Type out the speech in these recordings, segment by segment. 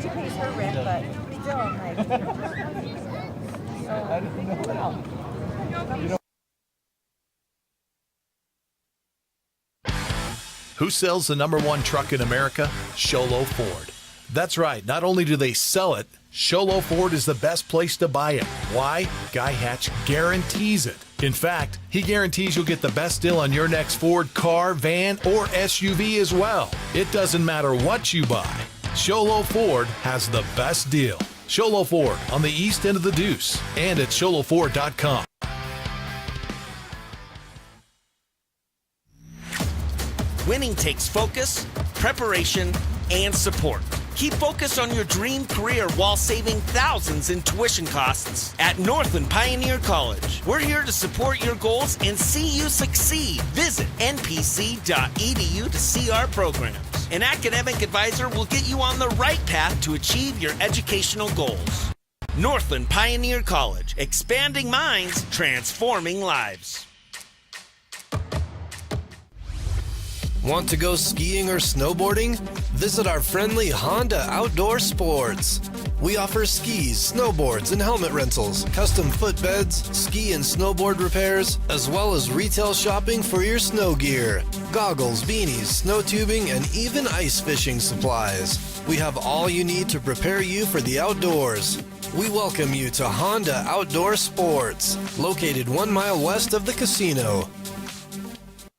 She pays her rent, but still, I'm like. I didn't know that. You know. Who sells the #1 truck in America? Sholo Ford. That's right. Not only do they sell it, Sholo Ford is the best place to buy it. Why? Guy Hatch guarantees it. In fact, he guarantees you'll get the best deal on your next Ford car, van, or SUV as well. It doesn't matter what you buy. Sholo Ford has the best deal. Sholo Ford on the east end of the Deuce and at sholoford.com. Winning takes focus, preparation, and support. Keep focused on your dream career while saving thousands in tuition costs at Northland Pioneer College. We're here to support your goals and see you succeed. Visit npc.edu to see our programs. An academic advisor will get you on the right path to achieve your educational goals. Northland Pioneer College, expanding minds, transforming lives. Want to go skiing or snowboarding? Visit our friendly Honda Outdoor Sports. We offer skis, snowboards, and helmet rentals, custom footbeds, ski and snowboard repairs, as well as retail shopping for your snow gear, goggles, beanies, snow tubing, and even ice fishing supplies. We have all you need to prepare you for the outdoors. We welcome you to Honda Outdoor Sports, located 1 mile west of the casino.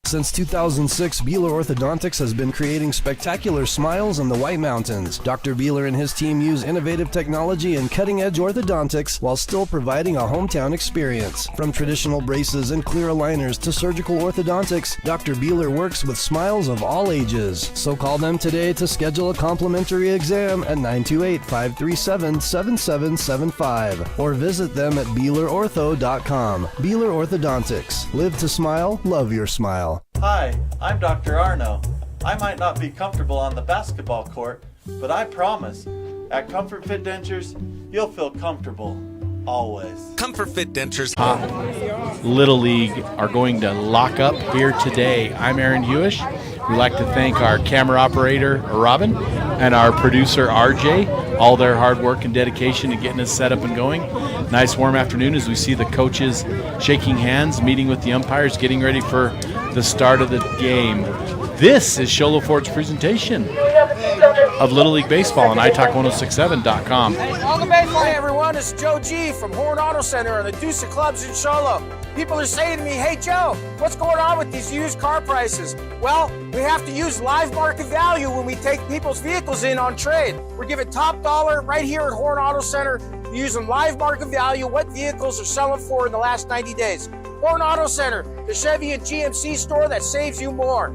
Since 2006, Beeler Orthodontics has been creating spectacular smiles in the White Mountains. Dr. Beeler and his team use innovative technology and cutting-edge orthodontics while still providing a hometown experience. From traditional braces and clear aligners to surgical orthodontics, Dr. Beeler works with smiles of all ages. So call them today to schedule a complimentary exam at 928-537-7775 or visit them at BeelerOrtho.com. Beeler Orthodontics. Live to smile, love your smile. Hi, I'm Dr. Arno. I might not be comfortable on the basketball court, but I promise, at Comfort Fit Dentures, you'll feel comfortable, always. Comfort Fit Dentures. Little League are going to lock up here today. I'm Aaron Hewish. We'd like to thank our camera operator, Robin, and our producer, RJ, all their hard work and dedication in getting us set up and going. Nice warm afternoon as we see the coaches shaking hands, meeting with the umpires, getting ready for the start of the game. This is Sholo Ford's presentation of Little League Baseball on italk1067.com. Welcome back, everyone. It's Joe G from Horn Auto Center on the Deuce of Clubs in Sholo. People are saying to me, hey, Joe, what's going on with these used car prices? Well, we have to use live market value when we take people's vehicles in on trade. We're giving top dollar right here at Horn Auto Center, using live market value, what vehicles are selling for in the last 90 days. Horn Auto Center, the Chevy and GMC store that saves you more.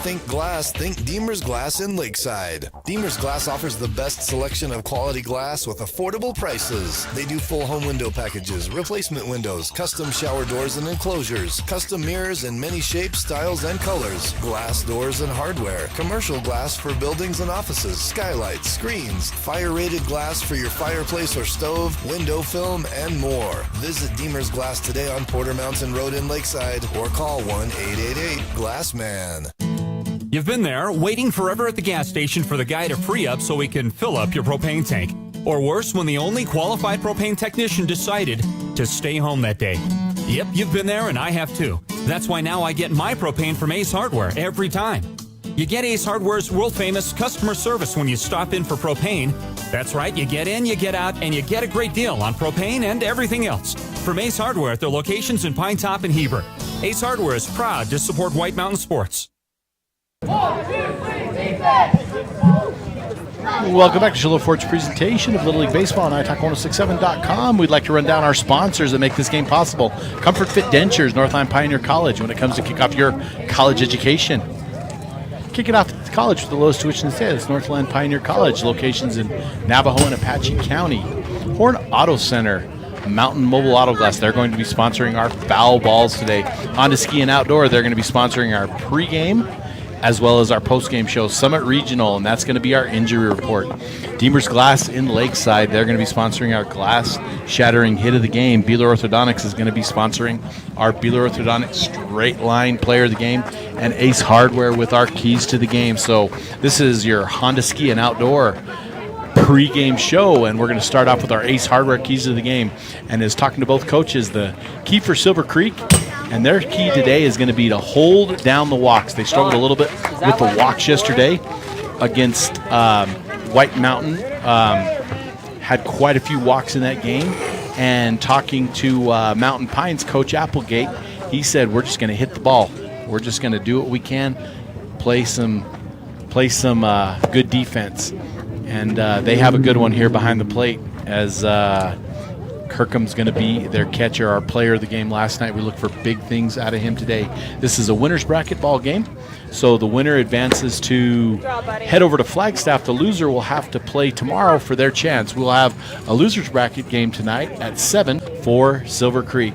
Think glass, think Deemer's Glass in Lakeside. Deemer's Glass offers the best selection of quality glass with affordable prices. They do full home window packages, replacement windows, custom shower doors and enclosures, custom mirrors in many shapes, styles, and colors, glass doors and hardware, commercial glass for buildings and offices, skylights, screens, fire-rated glass for your fireplace or stove, window film, and more. Visit Deemer's Glass today on Porter Mountain Road in Lakeside or call 1-888-GLASSMAN. You've been there, waiting forever at the gas station for the guy to free up so he can fill up your propane tank. Or worse, when the only qualified propane technician decided to stay home that day. Yep, you've been there and I have too. That's why now I get my propane from Ace Hardware every time. You get Ace Hardware's world-famous customer service when you stop in for propane. That's right, you get in, you get out, and you get a great deal on propane and everything else. From Ace Hardware at their locations in Pine Top and Heber. Ace Hardware is proud to support White Mountain Sports. 1, 2, 3, Welcome back to Sholo Ford's presentation of Little League Baseball on italk1067.com. We'd like to run down our sponsors that make this game possible. Comfort Fit Dentures, Northland Pioneer College, when it comes to kick off your college education. Kick it off at college with the lowest tuition in the state. It's Northland Pioneer College, locations in Navajo and Apache County. Horn Auto Center, Mountain Mobile Auto Glass, they're going to be sponsoring our foul balls today. Honda Ski and Outdoor, they're going to be sponsoring our pregame. as well as our post-game show, Summit Regional, and that's going to be our injury report. Demers Glass in Lakeside, they're going to be sponsoring our glass-shattering hit of the game. Beeler Orthodontics is going to be sponsoring our Beeler Orthodontics straight line player of the game, and Ace Hardware with our keys to the game. So this is your Honda Ski and Outdoor pre-game show, and we're going to start off with our Ace Hardware keys to the game. And as talking to both coaches, the key for Silver Creek, and their key today is going to be to hold down the walks. They struggled a little bit with the walks yesterday against White Mountain. Had quite a few walks in that game. And talking to Mountain Pines coach Applegate, he said, we're just going to hit the ball. We're just going to do what we can, play some good defense. And they have a good one here behind the plate as Kirkham's going to be their catcher, our player of the game last night. We look for big things out of him today. This is a winner's bracket ball game, so the winner advances to head over to Flagstaff. The loser will have to play tomorrow for their chance. We'll have a loser's bracket game tonight at 7 for Silver Creek.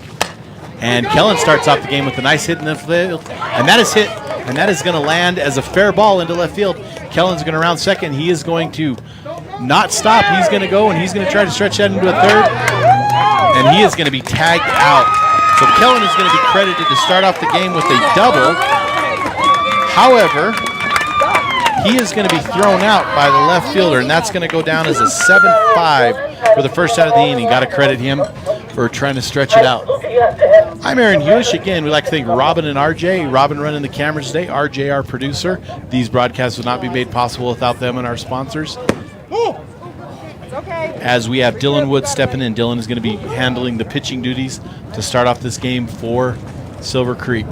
And Kellen starts off the game with a nice hit in the field, and that is hit, and that is going to land as a fair ball into left field. Kellen's going to round second. He is going to not stop. He's going to go, and he's going to try to stretch that into a third, and he is going to be tagged out. So Kellen is going to be credited to start off the game with a double. However, he is going to be thrown out by the left fielder, and that's going to go down as a 7-5 for the first out of the inning. Got to credit him for trying to stretch it out. I'm Aaron Hewish. Again, we'd like to thank Robin and RJ. Robin running the cameras today, RJ our producer. These broadcasts would not be made possible without them and our sponsors. As we have Dylan Wood stepping in. Dylan is going to be handling the pitching duties to start off this game for Silver Creek.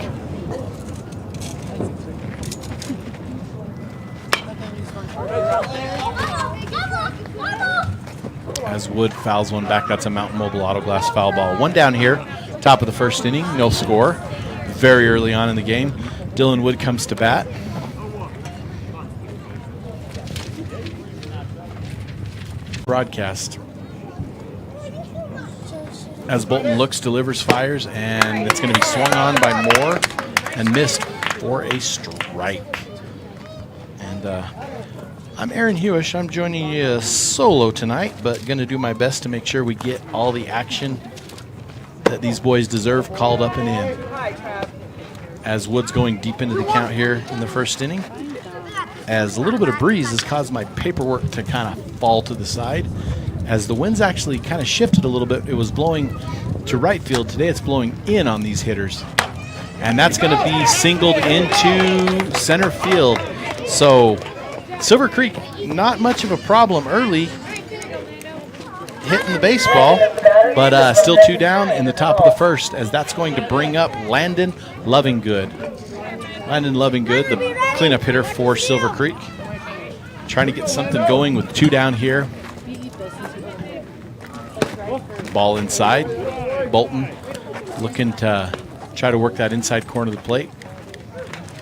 As Wood fouls one back, that's a Mountain Mobile Auto Glass foul ball. One down here, top of the first inning, no score. Very early on in the game, Dylan Wood comes to bat. Broadcast. As Bolton looks, delivers, fires, and it's going to be swung on by Moore and missed for a strike. And I'm Aaron Hewish. I'm joining you solo tonight, but going to do my best to make sure we get all the action that these boys deserve called up and in. As Wood's going deep into the count here in the first inning, as a little bit of breeze has caused my paperwork to kind of fall to the side. As the wind's actually kind of shifted a little bit, it was blowing to right field. Today it's blowing in on these hitters. And that's going to be singled into center field. So Silver Creek, not much of a problem early hitting the baseball, but still two down in the top of the first, as that's going to bring up Landon Lovinggood. Landon Lovinggood, the cleanup hitter for Silver Creek, trying to get something going with two down here. Ball inside. Bolton looking to try to work that inside corner of the plate.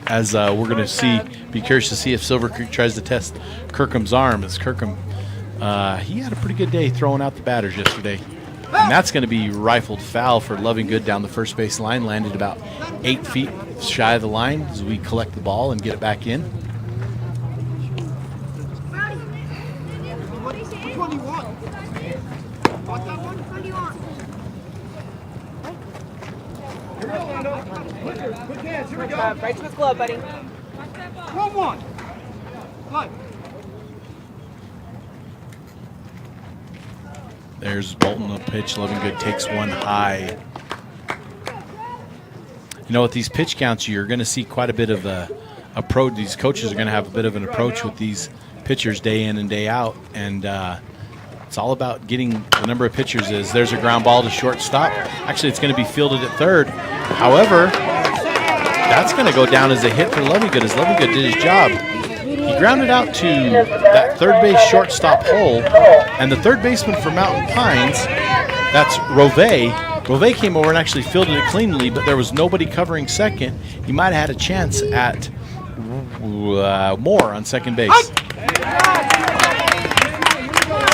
As we're going to be curious to see if Silver Creek tries to test Kirkham's arm, as Kirkham, he had a pretty good day throwing out the batters yesterday. And that's going to be rifled foul for Lovinggood down the first base line, landed about 8 feet shy of the line as we collect the ball and get it back in. Right to his glove, buddy. One. Good. There's Bolton, the pitch. Lovinggood takes one high. You know, with these pitch counts, you're going to see quite a bit of a approach. These coaches are going to have a bit of an approach with these pitchers day in and day out. And it's all about getting the number of pitchers is. There's a ground ball to shortstop. Actually, it's going to be fielded at third. However, that's going to go down as a hit for Lovinggood, as Lovinggood did his job. He grounded out to that third base shortstop hole, and the third baseman for Mountain Pines, that's Rove. Rove came over and actually fielded it cleanly, but there was nobody covering second. He might have had a chance at Moore on second base.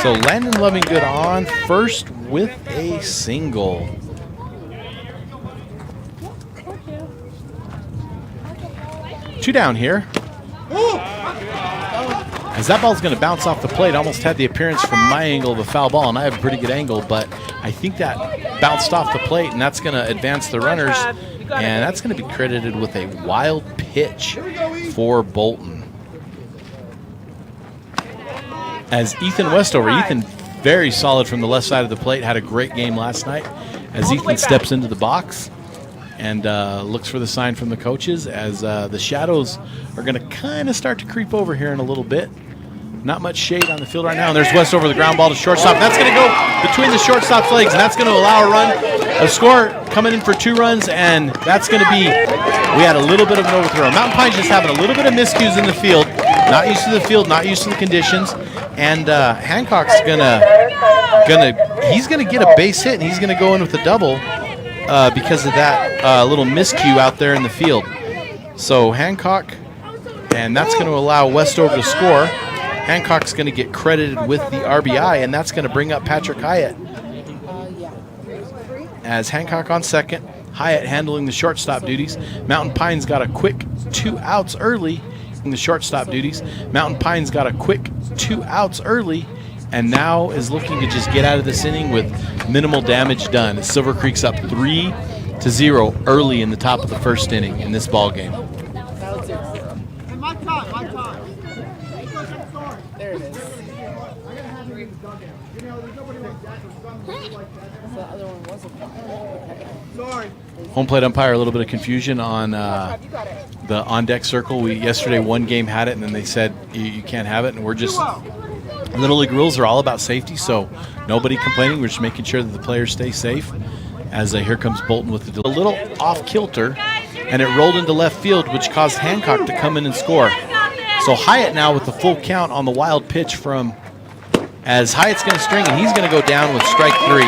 So Landon Lovinggood on first with a single. Two down here. as that ball's going to bounce off the plate. Almost had the appearance from my angle of a foul ball, and I have a pretty good angle, but I think that bounced off the plate, and that's going to advance the runners, and that's going to be credited with a wild pitch for Bolton. As Ethan Westover, Ethan very solid from the left side of the plate, had a great game last night. As Ethan steps into the box and looks for the sign from the coaches, as the shadows are going to kind of start to creep over here in a little bit. Not much shade on the field right now, and there's Westover, the ground ball to shortstop. That's going to go between the shortstop's legs, and that's going to allow a run. A score coming in for 2 runs, and that's going to be, we had a little bit of an overthrow. Mountain Pine's just having a little bit of miscues in the field. Not used to the field, not used to the conditions. And Hancock's he's gonna get a base hit, and he's gonna go in with a double because of that little miscue out there in the field. So Hancock, and that's going to allow Westover to score. Hancock's going to get credited with the RBI, and that's going to bring up Patrick Hyatt. As Hancock on second, Hyatt handling the shortstop duties. Mountain Pine's got a quick 2 outs early in the shortstop duties. Mountain Pine's got a quick 2 outs early, and now is looking to just get out of this inning with minimal damage done. As Silver Creek's up 3-0 early in the top of the first inning in this ball game. There it is. The other one wasn't. Home plate umpire, a little bit of confusion on the on-deck circle. Yesterday one game had it, and then they said you can't have it, and we're just, Little League rules are all about safety, so nobody complaining. We're just making sure that the players stay safe. As here comes Bolton with a little off-kilter, and it rolled into left field, which caused Hancock to come in and score. So Hyatt now with the full count on the wild pitch from, as Hyatt's going to string, and he's going to go down with strike 3.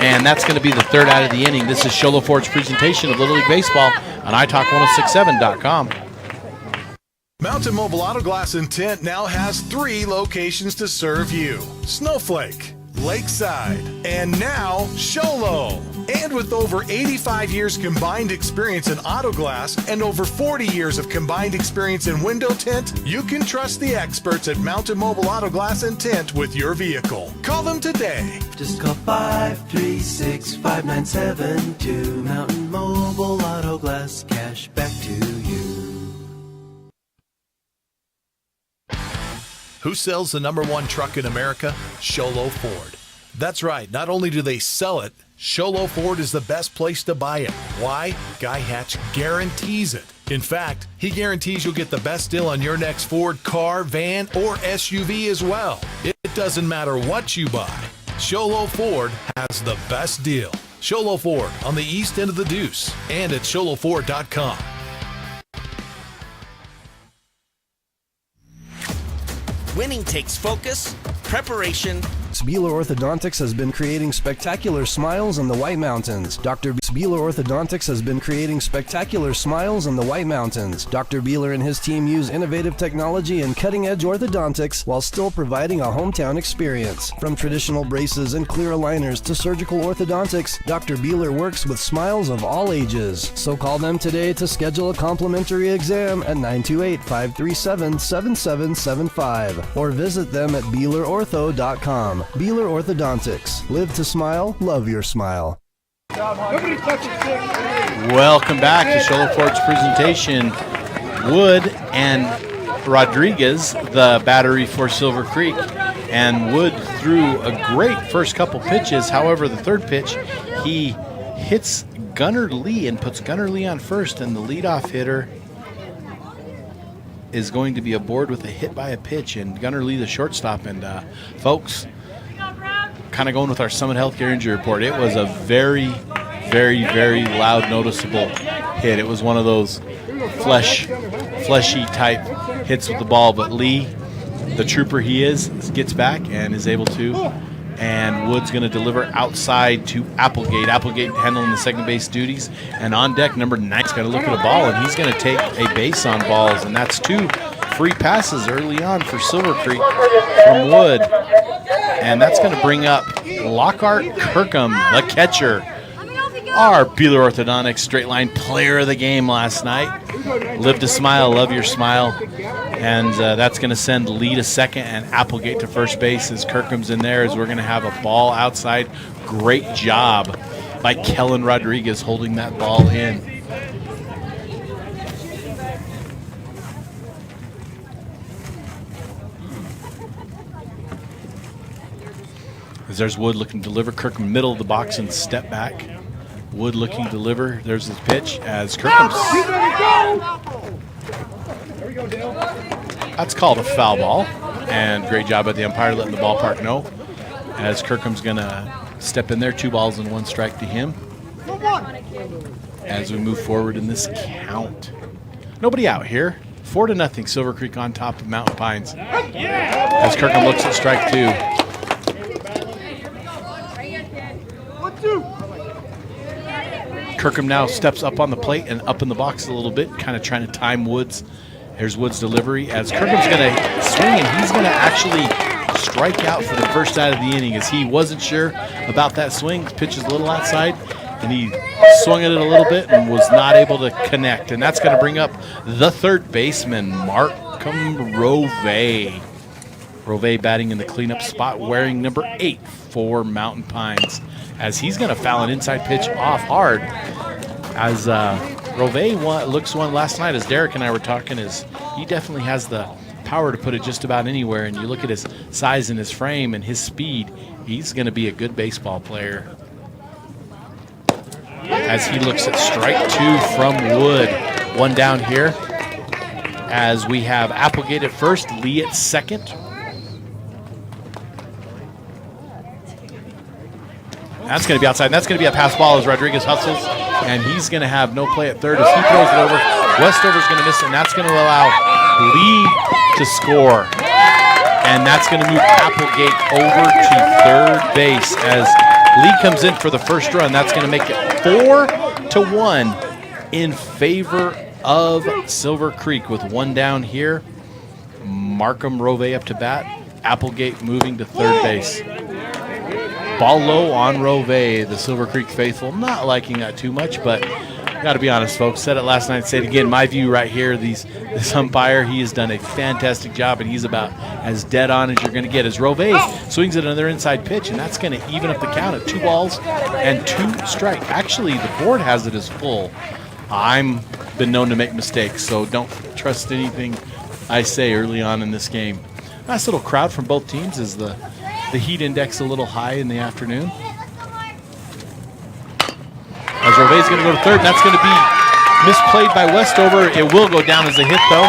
And that's going to be the 3rd out of the inning. This is Show Low Ford's presentation of Little League Baseball on iTalk1067.com. Mountain Mobile Auto Glass and Tint now has 3 locations to serve you: Snowflake, Lakeside, and now Show Low. And with over 85 years combined experience in auto glass and over 40 years of combined experience in window tint, you can trust the experts at Mountain Mobile Auto Glass and Tint with your vehicle. Call them today. Just call 536-5972. Mountain Mobile Auto Glass, cash back to you. Who sells the #1 truck in America? Show Low Ford. That's right. Not only do they sell it, Show Low Ford is the best place to buy it. Why? Guy Hatch guarantees it. In fact, he guarantees you'll get the best deal on your next Ford car, van, or SUV as well. It doesn't matter what you buy. Show Low Ford has the best deal. Show Low Ford on the east end of the Deuce and at showlowford.com. Winning takes focus, preparation. Beeler Orthodontics has been creating spectacular smiles in the White Mountains. Dr. Beeler Orthodontics has been creating spectacular smiles in the White Mountains. Dr. Beeler and his team use innovative technology and cutting-edge orthodontics while still providing a hometown experience. From traditional braces and clear aligners to surgical orthodontics, Dr. Beeler works with smiles of all ages. So call them today to schedule a complimentary exam at 928-537-7775 or visit them at BeelerOrtho.com. Beeler Orthodontics. Live to smile, love your smile. Welcome back to Show Low Ford's presentation. Wood and Rodriguez, the battery for Silver Creek. And Wood threw a great first couple pitches. However, the 3rd pitch, he hits Gunnar Lee and puts Gunnar Lee on first, and the leadoff hitter is going to be aboard with a hit by a pitch, and Gunnar Lee, the shortstop. And folks, kind of going with our Summit Healthcare injury report, it was a very, very, very loud, noticeable hit. It was one of those fleshy type hits with the ball, but Lee, the trooper he is, gets back and is able to. And Wood's going to deliver outside to Applegate. Applegate handling the second base duties. And on deck, number 9's got to look at a ball, and he's going to take a base on balls. And that's 2 free passes early on for Silver Creek from Wood. And that's going to bring up Lockhart Kirkham, the catcher, our Beeler Orthodontics Straight Line Player of the Game last night. Live to smile, love your smile. And that's going to send Lee to second and Applegate to first base as Kirkham's in there, as we're going to have a ball outside. Great job by Kellen Rodriguez holding that ball in. As there's Wood looking to deliver. Kirkham middle of the box and step back. Wood looking to deliver. There's his pitch as Kirkham's. That's called a foul ball. And great job by the umpire letting the ballpark know. As Kirkham's going to step in there. 2 balls and 1 strike to him. As we move forward in this count. Nobody out here. 4-0 Silver Creek on top of Mountain Pines. As Kirkham looks at strike 2. Kirkham now steps up on the plate and up in the box a little bit, kind of trying to time Woods. Here's Woods' delivery as Kirkham's going to swing, and he's going to actually strike out for the first out of the inning, as he wasn't sure about that swing. Pitch is a little outside, and he swung at it a little bit and was not able to connect. And that's going to bring up the third baseman, Markham Rove. Rove batting in the cleanup spot, wearing number 8 for Mountain Pines, as he's going to foul an inside pitch off hard. As Rove looks one last night, as Derek and I were talking, is he definitely has the power to put it just about anywhere. And you look at his size and his frame and his speed, he's going to be a good baseball player. As he looks at strike 2 from Wood. 1 down here. As we have Applegate at first, Lee at second. That's going to be outside, and that's going to be a pass ball as Rodriguez hustles, and he's going to have no play at third as he throws it over. Westover's going to miss it, and that's going to allow Lee to score. And that's going to move Applegate over to third base as Lee comes in for the first run. That's going to make it 4-1 in favor of Silver Creek with 1 down here. Markham Rove up to bat. Applegate moving to third base. Ball low on Rove, the Silver Creek faithful. Not liking that too much, but got to be honest, folks. Said it last night, say it again. My view right here, this umpire, he has done a fantastic job, and he's about as dead on as you're going to get. As Rove swings at another inside pitch, and that's going to even up the count at 2 balls and 2 strikes. Actually, the board has it as full. I'm been known to make mistakes, so don't trust anything I say early on in this game. Nice little crowd from both teams as the heat index a little high in the afternoon. As Rove's going to go to third, and that's going to be misplayed by Westover. It will go down as a hit, though.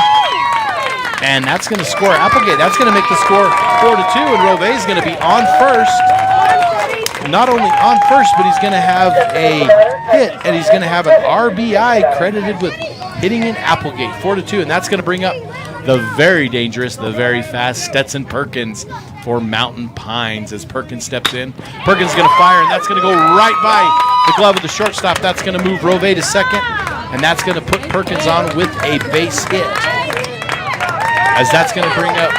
And that's going to score Applegate. That's going to make the score 4-2, and Rove's going to be on first. Not only on first, but he's going to have a hit, and he's going to have an RBI credited with hitting in Applegate. 4-2, and that's going to bring up the very dangerous, the very fast Stetson Perkins for Mountain Pines as Perkins steps in. Perkins is going to fire, and that's going to go right by the glove of the shortstop. That's going to move Rove to second, and that's going to put Perkins on with a base hit. As that's going to bring up...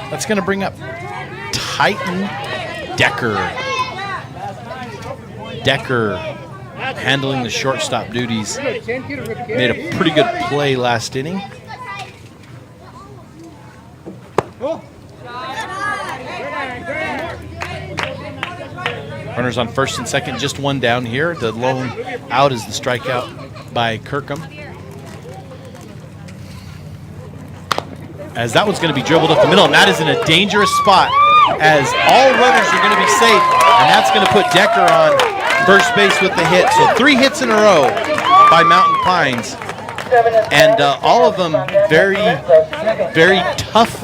That's going to bring up Titan Decker. Decker handling the shortstop duties. Made a pretty good play last inning. Runners on first and second, just 1 down here. The lone out is the strikeout by Kirkham. As that one's going to be dribbled up the middle, and that is in a dangerous spot as all runners are going to be safe, and that's going to put Decker on first base with the hit. So 3 hits in a row by Mountain Pines, and all of them very, very tough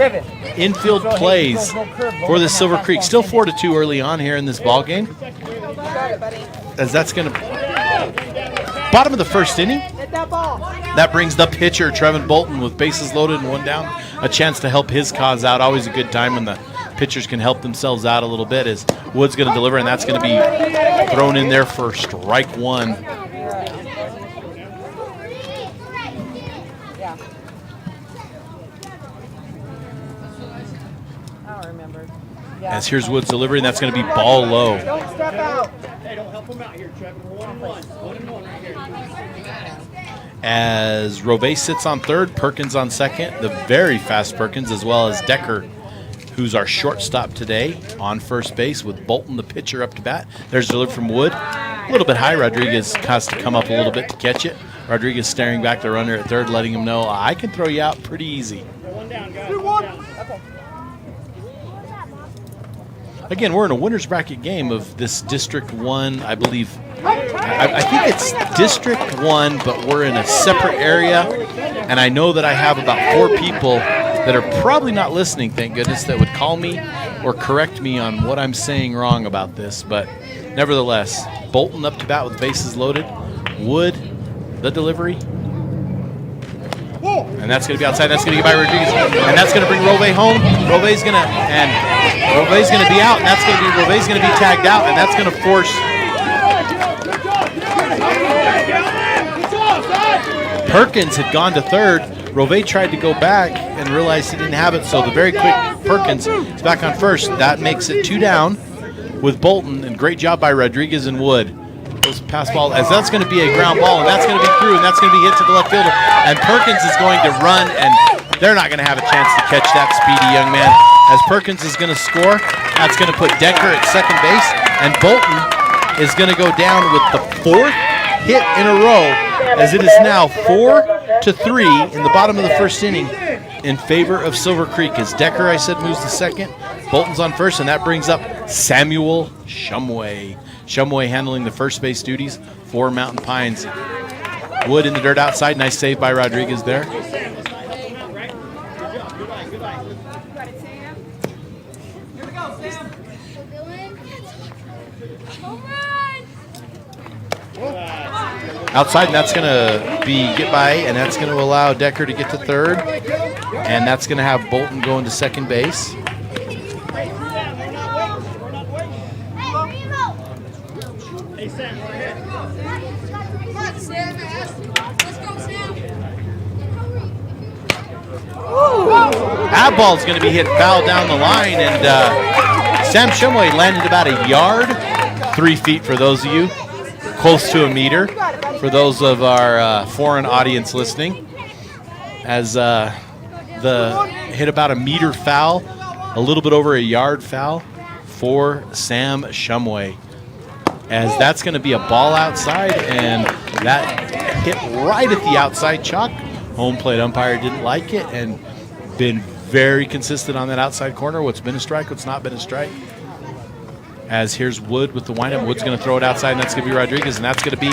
infield plays for the Silver Creek. Still 4-2 early on here in this ball game. As that's going to bottom of the first inning. That brings the pitcher Trevin Bolton with bases loaded and 1 down, a chance to help his cause out. Always a good time when the pitchers can help themselves out a little bit. As Wood's going to deliver, and that's going to be thrown in there for strike 1. As here's Wood's delivery, and that's going to be ball low. Don't step out. As Rove sits on third, Perkins on second, the very fast Perkins, as well as Decker, who's our shortstop today, on first base with Bolton, the pitcher, up to bat. There's delivered from Wood. A little bit high. Rodriguez has to come up a little bit to catch it. Rodriguez staring back the runner at third, letting him know, I can throw you out pretty easy. Again, we're in a winner's bracket game of this District 1, I believe. I think it's District 1, but we're in a separate area. And I know that I have about 4 people that are probably not listening, thank goodness, that would call me or correct me on what I'm saying wrong about this. But nevertheless, Bolton up to bat with bases loaded. Wood, the delivery. And that's going to be outside. That's going to get by Rodriguez. And that's going to bring Rove home. Rove's going to be out. And that's going to be Rove's going to be tagged out. And that's going to force Perkins had gone to third. Rove tried to go back and realized he didn't have it. So the very quick Perkins is back on first. That makes it 2 down with Bolton. And great job by Rodriguez and Wood. Goes pass ball, as that's going to be a ground ball, and that's going to be through, and that's going to be hit to the left fielder. And Perkins is going to run, and they're not going to have a chance to catch that speedy young man. As Perkins is going to score, that's going to put Decker at second base, and Bolton is going to go down with the 4th hit in a row, as it is now 4-3 in the bottom of the first inning in favor of Silver Creek. As Decker, I said, moves to second, Bolton's on first, and that brings up Samuel Shumway. Shumway handling the first base duties for Mountain Pines. Wood in the dirt outside. Nice save by Rodriguez there. Outside, and that's going to be get by, and that's going to allow Decker to get to third. And that's going to have Bolton going to second base. That ball's going to be hit foul down the line, and Sam Shumway landed about a yard, 3 feet for those of you, close to a meter for those of our foreign audience listening, as the hit about a meter foul, a little bit over a yard foul for Sam Shumway, as that's going to be a ball outside, and that hit right at the outside chalk. Home plate umpire didn't like it and been very consistent on that outside corner. What's been a strike, what's not been a strike. As here's Wood with the windup. Wood's going to throw it outside, and that's going to be Rodriguez, and that's going to be a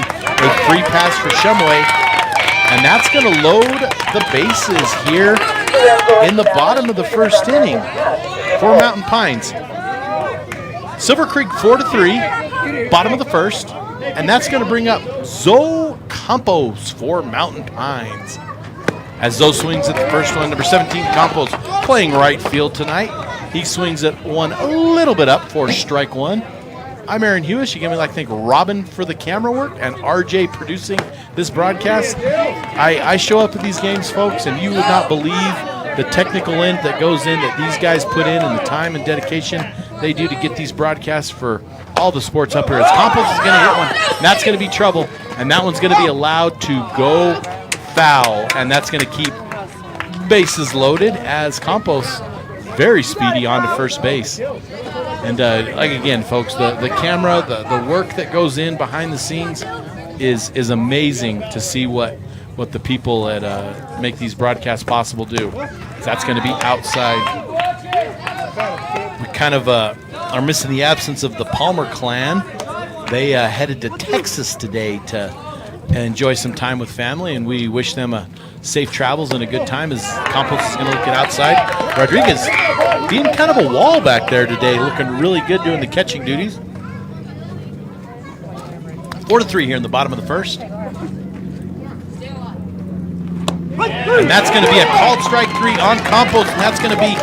free pass for Shumway. And that's going to load the bases here in the bottom of the first inning for Mountain Pines. Silver Creek 4-3, bottom of the first, and that's going to bring up Zoe Campos for Mountain Pines. As Zoe swings at the first one, number 17, Campos, playing right field tonight. He swings at one a little bit up for strike one. I'm Aaron Hewish. You give me like thank Robin for the camera work and RJ producing this broadcast. I show up at these games, folks, and you would not believe the technical end that goes in, that these guys put in, and the time and dedication they do to get these broadcasts for all the sports up here. As Campos is going to hit one, and that's going to be trouble, and that one's going to be allowed to go foul, and that's going to keep bases loaded as Campos very speedy onto first base. And like again, folks, the camera, the work that goes in behind the scenes is amazing to see what the people that make these broadcasts possible do. That's going to be outside. We kind of are missing the absence of the Palmer clan. They headed to Texas today to enjoy some time with family, and we wish them a safe travels and a good time as Campos is going to look at outside. Rodriguez being kind of a wall back there today, looking really good doing the catching duties. 4-3 here in the bottom of the first. And that's going to be a called strike 3 on Campos, and that's going to be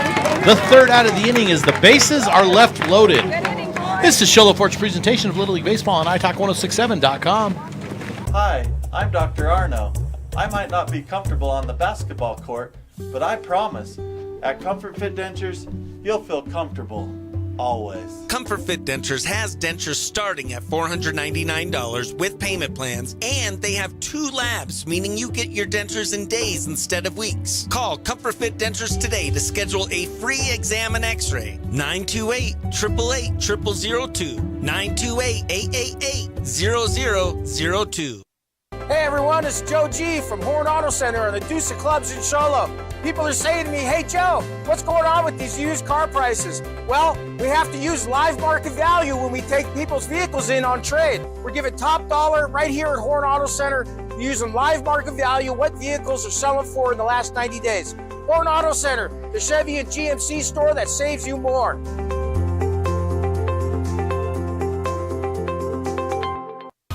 the third out of the inning as the bases are left loaded. This is Show Fort's presentation of Little League Baseball on iTalk1067.com. Hi, I'm Dr. Arno. I might not be comfortable on the basketball court, but I promise, at Comfort Fit Dentures, you'll feel comfortable, always. Comfort Fit Dentures has dentures starting at $499 with payment plans, and they have 2 labs, meaning you get your dentures in days instead of weeks. Call Comfort Fit Dentures today to schedule a free exam and x-ray. 928-888-0002. 928-888-0002. Hey everyone, it's Joe G from Horn Auto Center and the Deuce of Clubs in Sholo. People are saying to me, hey Joe, what's going on with these used car prices? Well, we have to use live market value when we take people's vehicles in on trade. We're giving top dollar right here at Horn Auto Center, using live market value, what vehicles are selling for in the last 90 days. Horn Auto Center, the Chevy and GMC store that saves you more.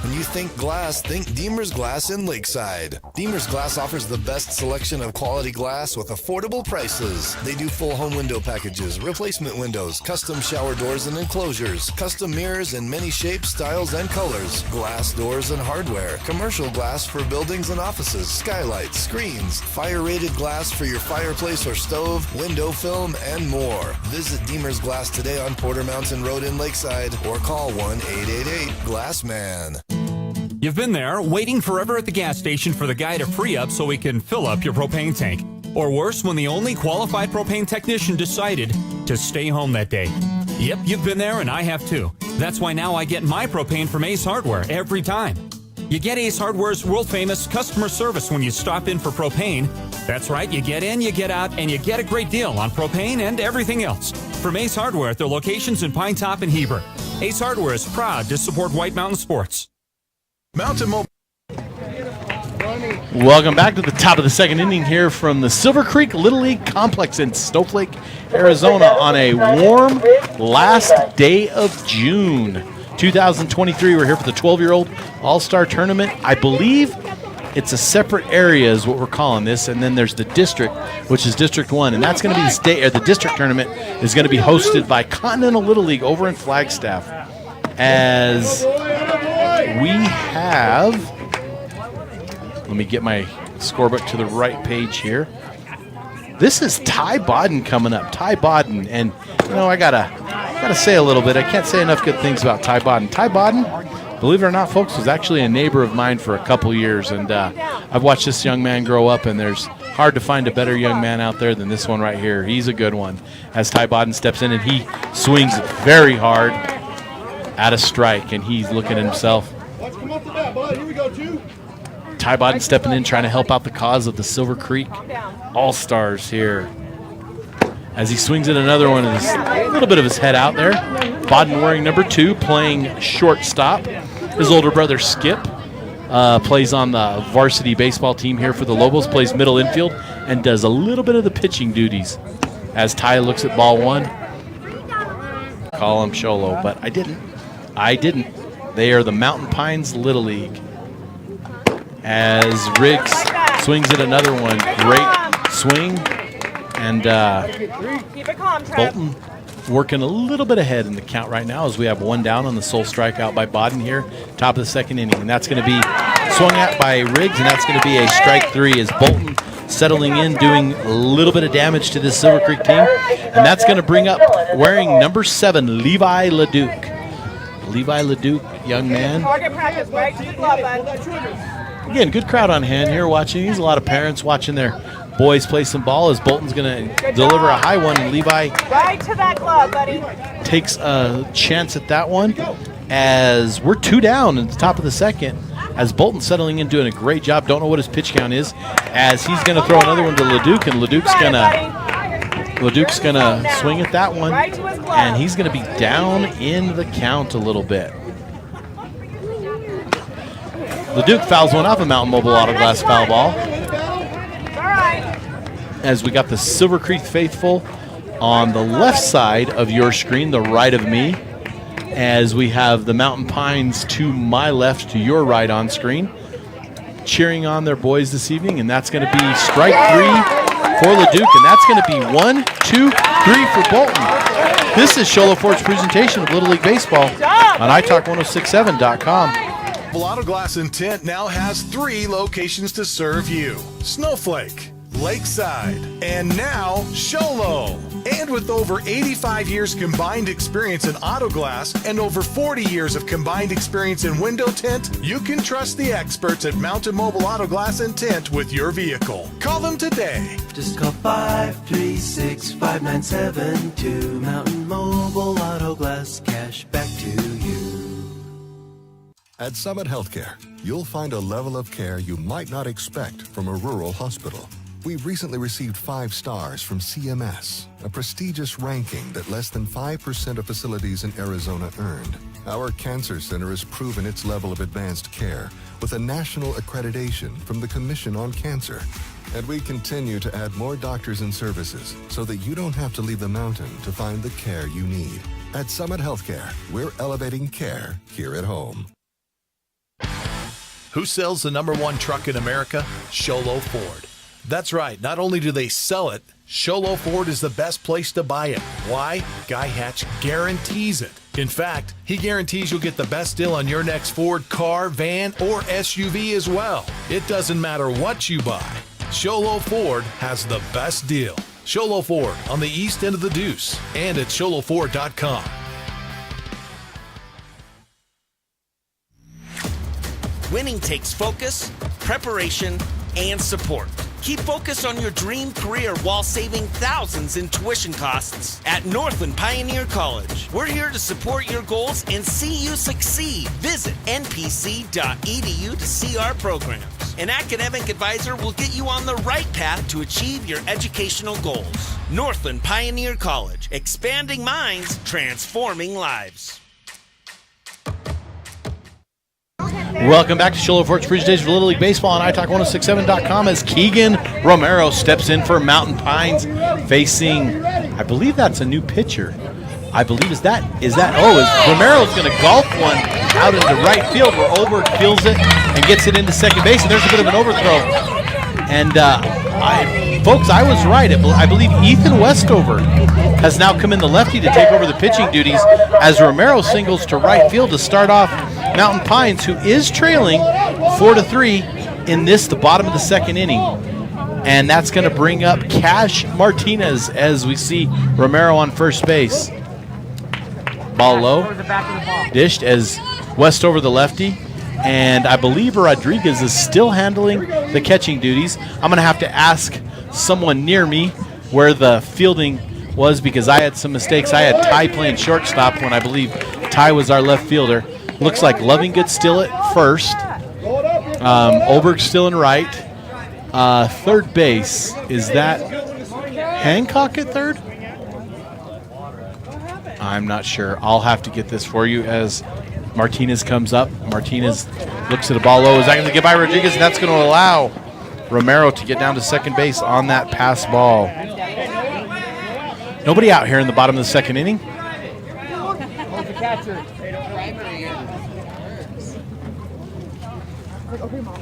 When you think glass, think Deemer's Glass in Lakeside. Deemer's Glass offers the best selection of quality glass with affordable prices. They do full home window packages, replacement windows, custom shower doors and enclosures, custom mirrors in many shapes, styles, and colors, glass doors and hardware, commercial glass for buildings and offices, skylights, screens, fire-rated glass for your fireplace or stove, window film, and more. Visit Deemer's Glass today on Porter Mountain Road in Lakeside or call 1-888-GLASSMAN. You've been there, waiting forever at the gas station for the guy to free up so he can fill up your propane tank. Or worse, when the only qualified propane technician decided to stay home that day. Yep, you've been there and I have too. That's why now I get my propane from Ace Hardware every time. You get Ace Hardware's world-famous customer service when you stop in for propane. That's right, you get in, you get out, and you get a great deal on propane and everything else. From Ace Hardware at their locations in Pine Top and Heber. Ace Hardware is proud to support White Mountain Sports. Mountain Mobile. Welcome back to the top of the second inning here from the Silver Creek Little League Complex in Snowflake, Arizona on a warm last day of June 2023. We're here for the 12-year-old All-Star Tournament. I believe it's a separate area is what we're calling this, and then there's the district, which is District 1, and that's going to be the district tournament is going to be hosted by Continental Little League over in Flagstaff. As we have, let me get my scorebook to the right page here. This is Ty Bodden coming up. Ty Bodden, and you know I gotta say a little bit. I can't say enough good things about Ty Bodden. Ty Bodden, believe it or not, folks, was actually a neighbor of mine for a couple years, and I've watched this young man grow up, and there's hard to find a better young man out there than this one right here. He's a good one. As Ty Bodden steps in, and he swings very hard at a strike, and he's looking at himself. Ty Bodden stepping in, trying to help out the cause of the Silver Creek All-Stars here. As he swings at another one, and a little bit of his head out there. Bodden wearing number 2, playing shortstop. His older brother Skip plays on the varsity baseball team here for the Lobos, plays middle infield, and does a little bit of the pitching duties. As Ty looks at ball 1, call him Sholo, but I didn't. They are the Mountain Pines Little League. As Riggs swings at another one. Great swing. And Bolton working a little bit ahead in the count right now as we have one down on the sole strikeout by Bodden here, top of the second inning. And that's going to be swung at by Riggs, and that's going to be a strike 3 as Bolton settling in, doing a little bit of damage to this Silver Creek team. And that's going to bring up, wearing number 7, Levi LeDuc. Levi LeDuc, young man. Again, good crowd on hand here watching. There's a lot of parents watching their boys play some ball as Bolton's going to deliver a high one, and Levi right to that glove, buddy. Takes a chance at that one as we're 2 down at the top of the second. As Bolton's settling in, doing a great job. Don't know what his pitch count is, as he's going to throw another one to LeDuc, and LeDuc's going to swing at that one, and he's going to be down in the count a little bit. LeDuc fouls one off a Mountain Mobile Auto Glass foul ball. As we got the Silver Creek faithful on the left side of your screen, the right of me, as we have the Mountain Pines to my left, to your right on screen, cheering on their boys this evening, and that's going to be strike 3 for LeDuc, and that's going to be 1, 2, 3 for Bolton. This is Sholo Ford's presentation of Little League Baseball on iTalk1067.com. Auto Glass and Tint now has 3 locations to serve you. Snowflake, Lakeside, and now Sholo. And with over 85 years combined experience in auto glass and over 40 years of combined experience in window tint, you can trust the experts at Mountain Mobile Auto Glass and Tint with your vehicle. Call them today. Just call 536-5972. Mountain Mobile Auto Glass, cash back to you. At Summit Healthcare, you'll find a level of care you might not expect from a rural hospital. We've recently received 5 stars from CMS, a prestigious ranking that less than 5% of facilities in Arizona earned. Our cancer center has proven its level of advanced care with a national accreditation from the Commission on Cancer. And we continue to add more doctors and services so that you don't have to leave the mountain to find the care you need. At Summit Healthcare, we're elevating care here at home. Who sells the #1 truck in America? Sholo Ford. That's right. Not only do they sell it, Sholo Ford is the best place to buy it. Why? Guy Hatch guarantees it. In fact, he guarantees you'll get the best deal on your next Ford car, van, or SUV as well. It doesn't matter what you buy. Sholo Ford has the best deal. Sholo Ford on the east end of the Deuce and at sholoford.com. Winning takes focus, preparation, and support. Keep focus on your dream career while saving thousands in tuition costs at Northland Pioneer College. We're here to support your goals and see you succeed. Visit npc.edu to see our programs. An academic advisor will get you on the right path to achieve your educational goals. Northland Pioneer College, expanding minds, transforming lives. Welcome back to Sholo Ford's presentation for Little League Baseball on iTalk1067.com as Keegan Romero steps in for Mountain Pines, facing, I believe that's a new pitcher. I believe is Romero's going to golf one out into right field where Oberg feels it and gets it into second base, and there's a bit of an overthrow. And folks, I was right. I believe Ethan Westover has now come in the lefty to take over the pitching duties as Romero singles to right field to start off Mountain Pines, who is trailing 4-3 in the bottom of the second inning. And that's going to bring up Cash Martinez as we see Romero on first base. Ball low, dished as Westover the lefty. And I believe Rodriguez is still handling the catching duties. I'm going to have to ask someone near me where the fielding was because I had some mistakes. I had Ty playing shortstop when I believe Ty was our left fielder. Looks like Lovingood's still at first. Oberg's still in right. Third base, is that Hancock at third? I'm not sure. I'll have to get this for you as Martinez comes up. Martinez looks at the ball low. Is that going to get by Rodriguez? And that's going to allow Romero to get down to second base on that pass ball. Nobody out here in the bottom of the second inning.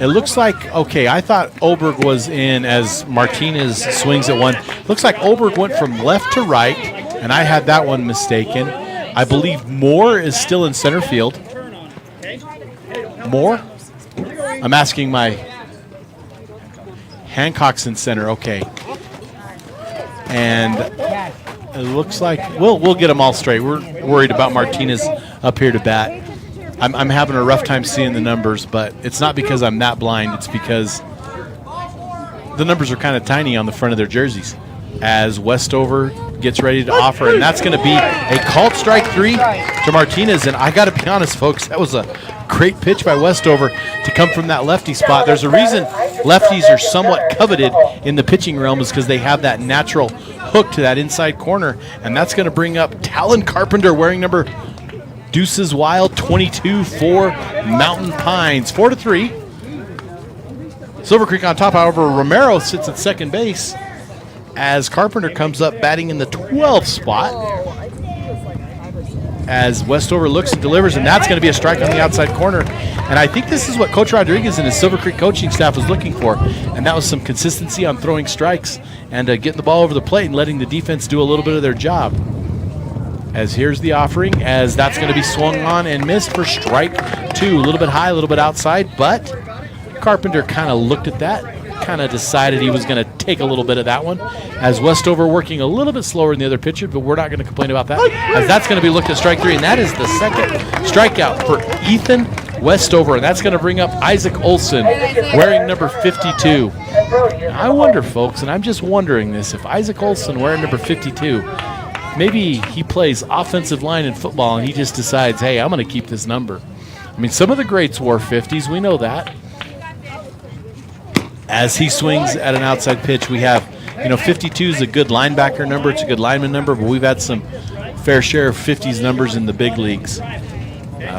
It looks like, okay, I thought Oberg was in as Martinez swings at one. Looks like Oberg went from left to right, and I had that one mistaken. I believe Moore is still in center field. Moore? I'm asking my Hancock's in center, okay. And it looks like we'll get them all straight. We're worried about Martinez up here to bat. I'm having a rough time seeing the numbers, but it's not because I'm that blind. It's because the numbers are kind of tiny on the front of their jerseys as Westover gets ready to offer, and that's going to be a called strike 3 to Martinez. And I got to be honest, folks, that was a great pitch by Westover to come from that lefty spot. There's a reason lefties are somewhat coveted in the pitching realm is because they have that natural hook to that inside corner, and that's going to bring up Talon Carpenter wearing number Deuces Wild 22 for Mountain Pines. 4-3. Silver Creek on top, however, Romero sits at second base as Carpenter comes up batting in the 12th spot. As Westover looks and delivers, and that's going to be a strike on the outside corner. And I think this is what Coach Rodriguez and his Silver Creek coaching staff was looking for, and that was some consistency on throwing strikes and getting the ball over the plate and letting the defense do a little bit of their job. As here's the offering, as that's going to be swung on and missed for strike 2. A little bit high, a little bit outside, but Carpenter kind of looked at that kind of decided he was going to take a little bit of that one, as Westover working a little bit slower than the other pitcher, but we're not going to complain about that, as that's going to be looked at strike 3, and that is the second strikeout for Ethan Westover, and that's going to bring up Isaac Olson, wearing number 52. I wonder, folks, and I'm just wondering this, if Isaac Olson wearing number 52, maybe he plays offensive line in football and he just decides, hey, I'm going to keep this number. I mean, some of the greats wore 50s, we know that. As he swings at an outside pitch, we have, 52 is a good linebacker number, it's a good lineman number, but we've had some fair share of 50s numbers in the big leagues.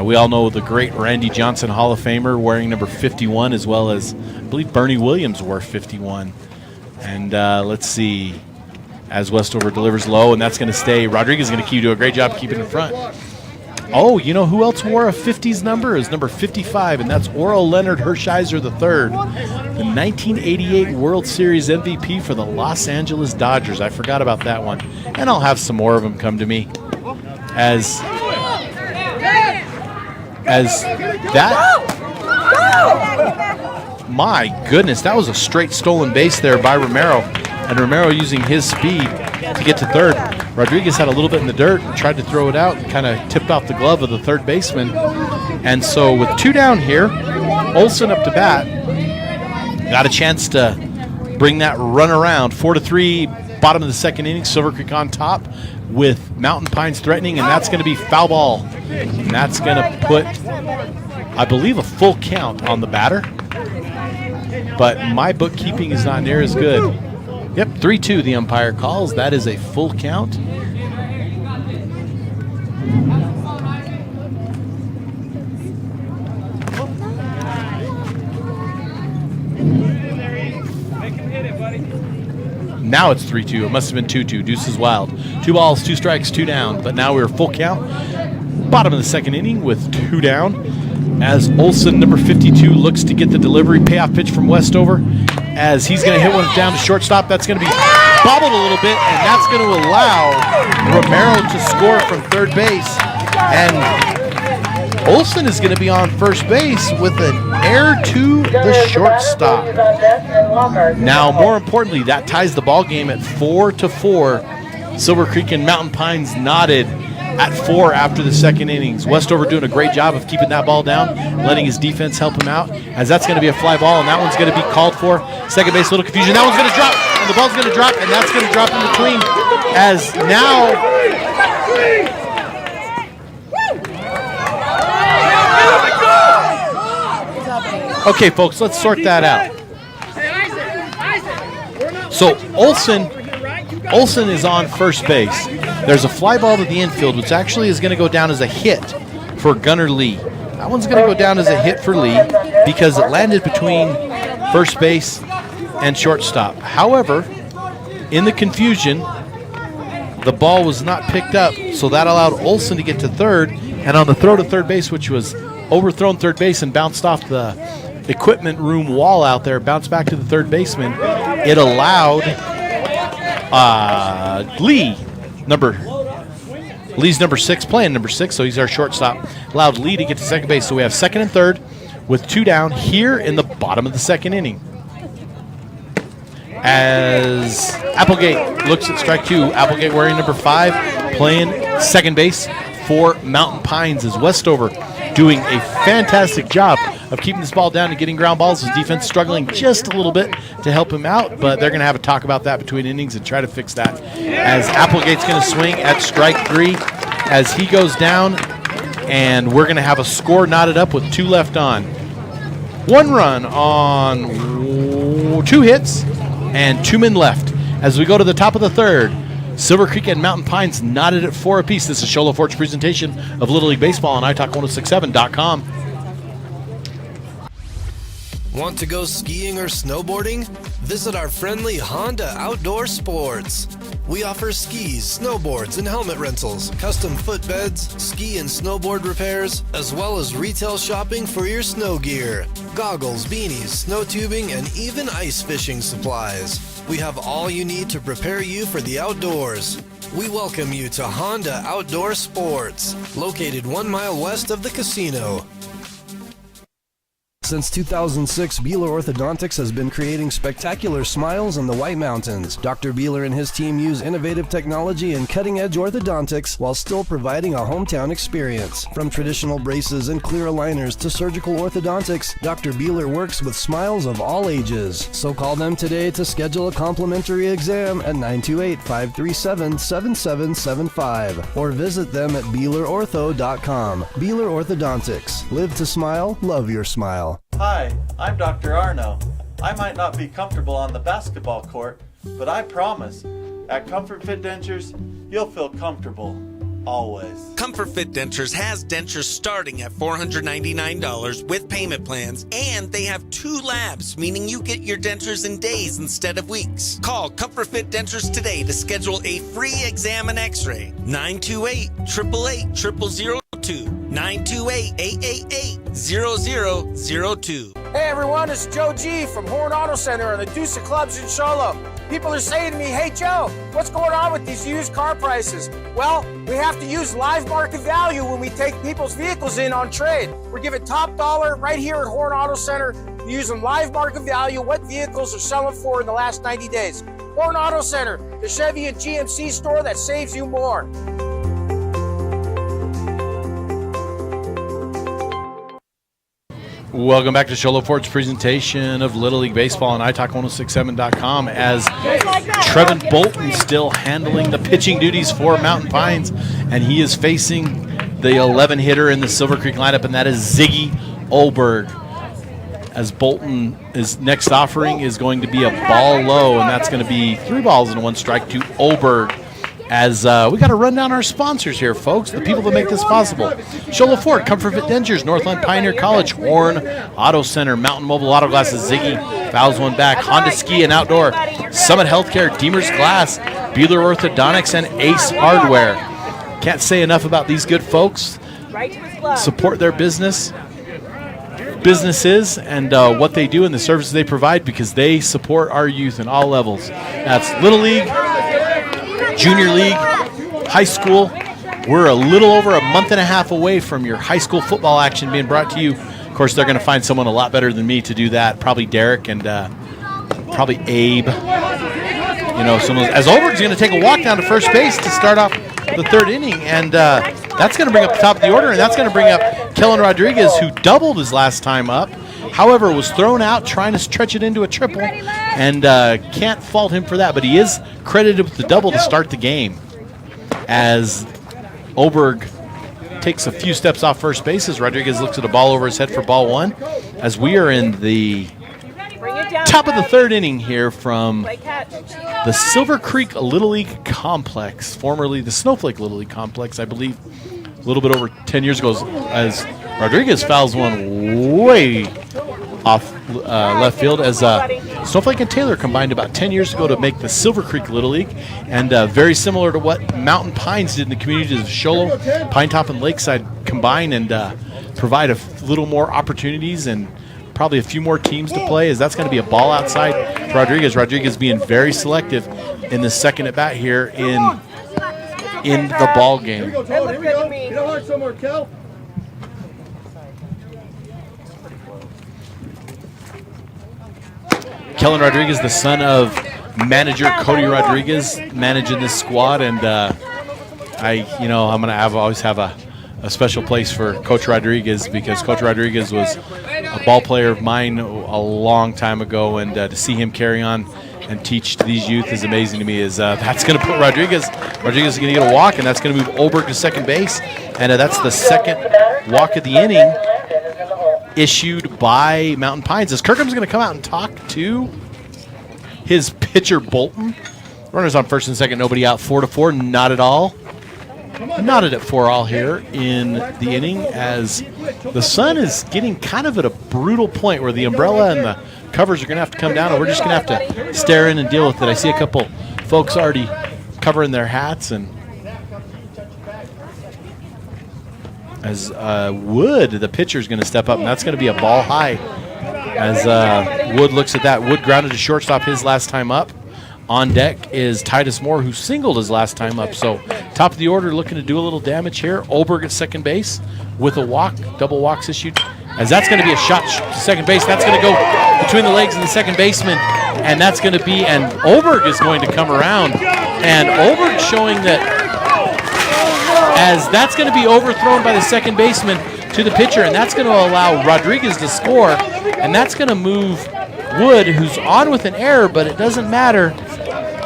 We all know the great Randy Johnson, Hall of Famer, wearing number 51, as well as, I believe, Bernie Williams wore 51. And let's see, as Westover delivers low, and that's going to stay. Rodriguez is going to do a great job keeping in front. Oh, you know who else wore a 50s number? Is number 55, and that's Oral Leonard Hershiser III, the 1988 World Series MVP for the Los Angeles Dodgers. I forgot about that one. And I'll have some more of them come to me. As that, my goodness, that was a straight stolen base there by Romero, and Romero using his speed to get to third. Rodriguez had a little bit in the dirt and tried to throw it out and kind of tipped off the glove of the third baseman. And so with 2 down here, Olson up to bat, got a chance to bring that run around. 4-3, bottom of the second inning, Silver Creek on top with Mountain Pines threatening, and that's going to be foul ball. And that's going to put, I believe, a full count on the batter. But my bookkeeping is not near as good. Yep, 3-2 the umpire calls. That is a full count. Now it's 3-2. It must have been 2-2. Deuce is wild. 2 balls, 2 strikes, 2 down. But now we're full count. Bottom of the second inning with 2 down. As Olson, number 52, looks to get the delivery. Payoff pitch from Westover. As he's going to hit one down to shortstop. That's going to be bobbled a little bit, and that's going to allow Romero to score from third base. And Olson is going to be on first base with an error to the shortstop. Now, more importantly, that ties the ball game at 4-4. Silver Creek and Mountain Pines knotted at 4 after the second innings. Westover doing a great job of keeping that ball down, letting his defense help him out, as that's going to be a fly ball, and that one's going to be called for. Second base, little confusion. That one's going to drop, and the ball's going to drop, and that's going to drop in between. As now, okay, folks, let's sort that out. So Olson is on first base. There's a fly ball to the infield, which actually is going to go down as a hit for Gunnar Lee. That one's going to go down as a hit for Lee because it landed between first base and shortstop. However, in the confusion, the ball was not picked up, so that allowed Olson to get to third. And on the throw to third base, which was overthrown third base and bounced off the equipment room wall out there, bounced back to the third baseman, it allowed Lee's number 6, playing number 6, so he's our shortstop, allowed Lee to get to second base. So we have second and third with 2 down here in the bottom of the second inning. As Applegate looks at strike 2, Applegate wearing number 5, playing second base for Mountain Pines, as Westover doing a fantastic job of keeping this ball down and getting ground balls. His defense struggling just a little bit to help him out, but they're going to have a talk about that between innings and try to fix that. As Applegate's going to swing at strike 3 as he goes down, and we're going to have a score knotted up with 2 left on. 1 run on 2 hits and 2 men left. As we go to the top of the third, Silver Creek and Mountain Pines knotted at 4 apiece. This is Shola Ford's presentation of Little League Baseball on iTalk1067.com. Want to go skiing or snowboarding? Visit our friendly Honda Outdoor Sports. We offer skis, snowboards, and helmet rentals, custom footbeds, ski and snowboard repairs, as well as retail shopping for your snow gear, goggles, beanies, snow tubing, and even ice fishing supplies. We have all you need to prepare you for the outdoors. We welcome you to Honda Outdoor Sports, located 1 mile west of the casino. Since 2006, Beeler Orthodontics has been creating spectacular smiles in the White Mountains. Dr. Beeler and his team use innovative technology and cutting-edge orthodontics while still providing a hometown experience. From traditional braces and clear aligners to surgical orthodontics, Dr. Beeler works with smiles of all ages. So call them today to schedule a complimentary exam at 928-537-7775 or visit them at BeelerOrtho.com. Beeler Orthodontics. Live to smile, love your smile. Hi, I'm Dr. Arno. I might not be comfortable on the basketball court, but I promise, at Comfort Fit Dentures, you'll feel comfortable, always. Comfort Fit Dentures has dentures starting at $499 with payment plans, and they have 2 labs, meaning you get your dentures in days instead of weeks. Call Comfort Fit Dentures today to schedule a free exam and x-ray. 928-888-0002. 928-888-0002. Hey everyone, it's Joe G from Horn Auto Center and the Deuce of Clubs in Sholo. People are saying to me, hey Joe, what's going on with these used car prices? Well, we have to use live market value when we take people's vehicles in on trade. We're giving top dollar right here at Horn Auto Center, using live market value, what vehicles are selling for in the last 90 days. Horn Auto Center, the Chevy and GMC store that saves you more. Welcome back to Sholo Ford's presentation of Little League Baseball on iTalk1067.com as Trevin Bolton still handling the pitching duties for Mountain Pines, and he is facing the 11 hitter in the Silver Creek lineup, and that is Ziggy Olberg. As Bolton, his next offering is going to be a ball low, and that's going to be 3 balls and 1 strike to Olberg. As we got to run down our sponsors here, folks, the people that make this possible. Sholo Ford, Comfort Fit Dentures, Northland Pioneer College, Horn Auto Center, Mountain Mobile Auto Glasses, Ziggy, fouls one back, Honda Ski and Outdoor, Summit Healthcare, Deemers Glass, Beeler Orthodontics, and Ace Hardware. Can't say enough about these good folks. Support their businesses and what they do and the services they provide, because they support our youth in all levels. That's Little League, Junior League, high school. We're a little over a month and a half away from your high school football action being brought to you. Of course, they're going to find someone a lot better than me to do that. Probably Derek and probably Abe. You know, as Olberg's going to take a walk down to first base to start off the 3rd inning, and that's going to bring up the top of the order, and that's going to bring up Kellen Rodriguez, who doubled his last time up. However, was thrown out trying to stretch it into a triple, and can't fault him for that. But he is credited with the double to start the game, as Olberg takes a few steps off first base as Rodriguez looks at a ball over his head for ball 1, as we are in the top of the 3rd inning here from the Silver Creek Little League Complex, formerly the Snowflake Little League Complex, I believe, a little bit over 10 years ago, as Rodriguez fouls one way off left field, as Snowflake and Taylor combined about 10 years ago to make the Silver Creek Little League, and very similar to what Mountain Pines did in the communities of Sholo, Pinetop, and Lakeside combine and provide a little more opportunities and probably a few more teams to play, as that's going to be a ball outside for Rodriguez. Rodriguez being very selective in the second at bat here in the ball game. Here we go. Get a hard somewhere, Kel. Kellen Rodriguez, the son of manager Cody Rodriguez, managing this squad, and I'm gonna always have a special place for Coach Rodriguez, because Coach Rodriguez was a ball player of mine a long time ago, and to see him carry on and teach these youth is amazing to me. Is that's going to put Rodriguez is going to get a walk, and that's going to move Olberg to second base, and that's the second walk of the inning issued by Mountain Pines. As Kirkham's going to come out and talk to his pitcher Bolton. Runners on first and second, nobody out, 4-4, not at all. Knotted at 4-all here in the inning, as the sun is getting kind of at a brutal point where the umbrella and the covers are going to have to come down, and we're just going to have to stare in and deal with it. I see a couple folks already covering their hats, and as Wood, the pitcher, is going to step up, and that's going to be a ball high. As Wood looks at that, Wood grounded to shortstop his last time up. On deck is Titus Moore, who singled his last time up. So top of the order, looking to do a little damage here. Olberg at second base with a walk, double walks issued as that's going to be a shot to second base. That's going to go between the legs of the second baseman, and that's going to be, and Oberg is going to come around, and Oberg showing that as that's going to be overthrown by the second baseman to the pitcher, and that's going to allow Rodriguez to score, and that's going to move Wood, who's on with an error, but it doesn't matter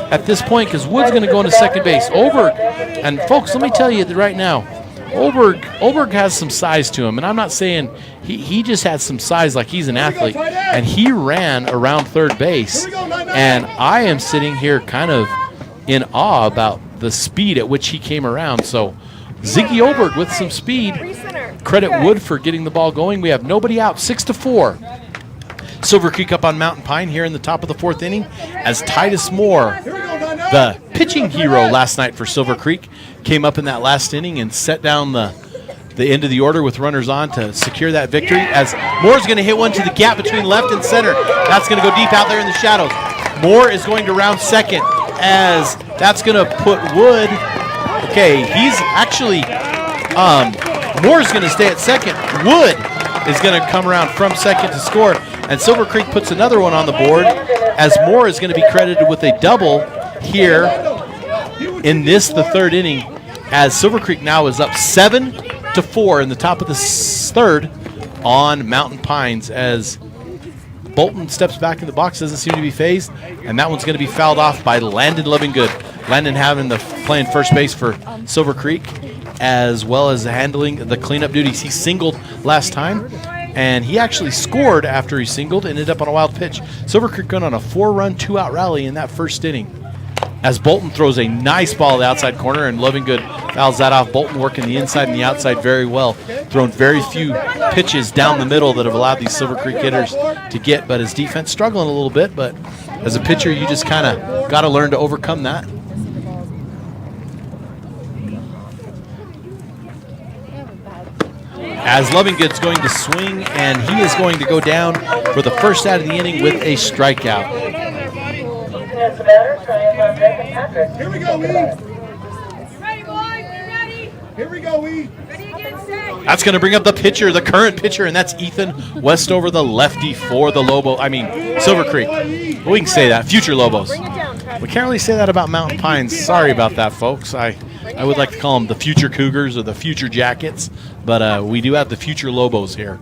at this point because Wood's going to go into second base. Oberg, and folks, let me tell you that right now, Oberg has some size to him, and I'm not saying he just has some size like he's an athlete, and he ran around third base, and I am sitting here kind of in awe about the speed at which he came around. So Ziggy Oberg with some speed. Credit Wood for getting the ball going. We have nobody out, 6-4. Silver Creek up on Mountain Pine here in the top of the fourth inning as Titus Moore, the pitching hero last night for Silver Creek, came up in that last inning and set down the end of the order with runners on to secure that victory, as Moore's going to hit one to the gap between left and center. That's going to go deep out there in the shadows. Moore is going to round second, as that's going to put Wood. Okay, he's actually Moore's going to stay at second. Wood is going to come around from second to score, and Silver Creek puts another one on the board, as Moore is going to be credited with a double here in this, the third inning, as Silver Creek now is up 7-4 in the top of the third on Mountain Pines, as Bolton steps back in the box, doesn't seem to be phased, and that one's going to be fouled off by Landon Lovingood. Landon having playing first base for Silver Creek, as well as handling the cleanup duties. He singled last time, and he actually scored after he singled, ended up on a wild pitch. Silver Creek going on a 4-run, 2-out rally in that first inning, as Bolton throws a nice ball to the outside corner, and Lovingood fouls that off. Bolton working the inside and the outside very well, thrown very few pitches down the middle that have allowed these Silver Creek hitters to get, but his defense struggling a little bit, but as a pitcher you just kind of got to learn to overcome that. As Lovingood's going to swing, and he is going to go down for the first out of the inning with a strikeout. Here we go, E. Here we go, E. That's going to bring up the pitcher, the current pitcher, and that's Ethan Westover, the lefty for the Silver Creek. Well, we can say that, future Lobos. We can't really say that about Mountain Pines. Sorry about that, folks. I would like to call them the future Cougars or the future Jackets, but we do have the future Lobos here.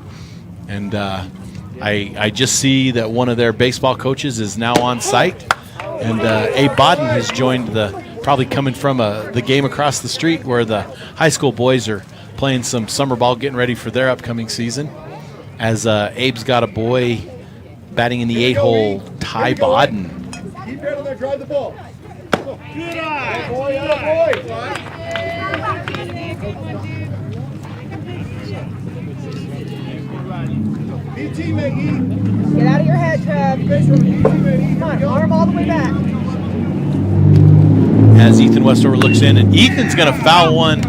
And I just see that one of their baseball coaches is now on site, and Abe Bodden has joined probably coming from the game across the street where the high school boys are playing some summer ball, getting ready for their upcoming season, as Abe's got a boy batting in the 8-hole, Ty Bodden. Keep handling there, drive the ball. Good eye. Boy. Be teammate, E. Get out of your head, Trev. Come on, arm all the way back. As Ethan Westover looks in, and Ethan's going to foul one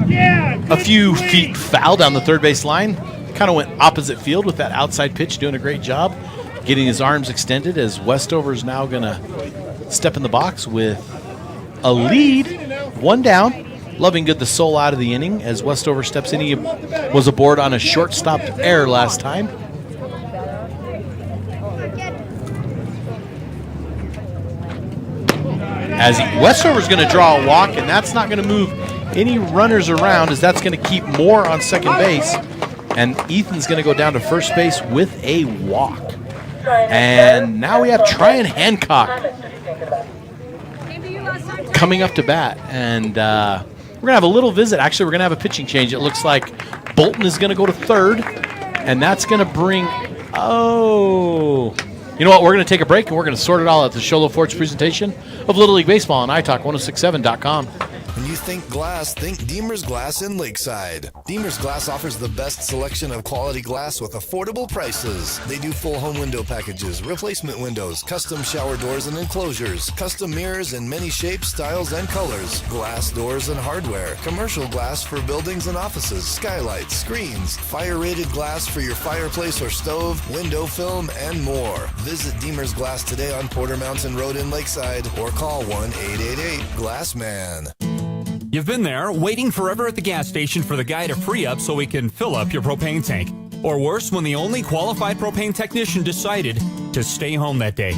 a few feet foul down the third base line. Kind of went opposite field with that outside pitch, doing a great job getting his arms extended, as Westover's now going to step in the box with a lead, one down. Lovingood the sole out of the inning as Westover steps in. He was aboard on a shortstop error last time. As Westover's going to draw a walk, and that's not going to move any runners around, as that's going to keep Moore on second base. And Ethan's going to go down to first base with a walk. And now we have Tryon Hancock coming up to bat. And we're going to have a little visit. Actually, we're going to have a pitching change. It looks like Bolton is going to go to third, and that's going to bring, you know what? We're going to take a break, and we're going to sort it all out. The Sholo Ford's presentation of Little League Baseball on iTalk1067.com. When you think glass, think Deemers Glass in Lakeside. Deemers Glass offers the best selection of quality glass with affordable prices. They do full home window packages, replacement windows, custom shower doors and enclosures, custom mirrors in many shapes, styles, and colors, glass doors and hardware, commercial glass for buildings and offices, skylights, screens, fire-rated glass for your fireplace or stove, window film, and more. Visit Deemers Glass today on Porter Mountain Road in Lakeside or call 1-888-GLASSMAN. You've been there, waiting forever at the gas station for the guy to free up so he can fill up your propane tank. Or worse, when the only qualified propane technician decided to stay home that day.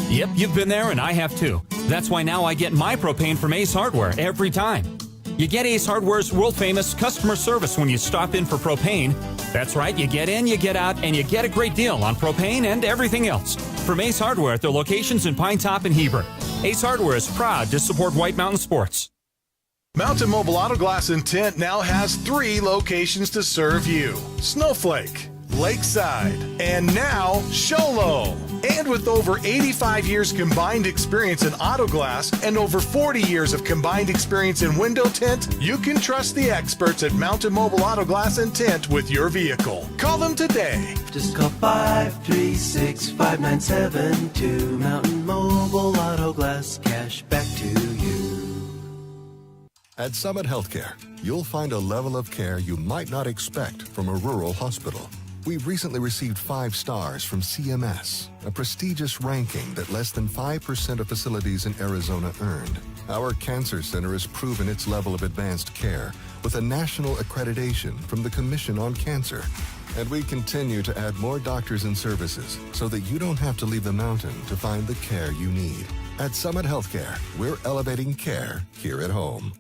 Yep, you've been there and I have too. That's why now I get my propane from Ace Hardware every time. You get Ace Hardware's world-famous customer service when you stop in for propane. That's right, you get in, you get out, and you get a great deal on propane and everything else. From Ace Hardware at their locations in Pine Top and Heber. Ace Hardware is proud to support White Mountain Sports. Mountain Mobile Auto Glass and Tint now has 3 locations to serve you: Snowflake, Lakeside, and now Show Low. And with over 85 years combined experience in auto glass and over 40 years of combined experience in window tint, you can trust the experts at Mountain Mobile Auto Glass and Tint with your vehicle. Call them today. Just call 536-5972. Mountain Mobile Auto Glass, cash back to you. At Summit Healthcare, you'll find a level of care you might not expect from a rural hospital. We've recently received 5 stars from CMS, a prestigious ranking that less than 5% of facilities in Arizona earned. Our cancer center has proven its level of advanced care with a national accreditation from the Commission on Cancer. And we continue to add more doctors and services so that you don't have to leave the mountain to find the care you need. At Summit Healthcare, we're elevating care here at home.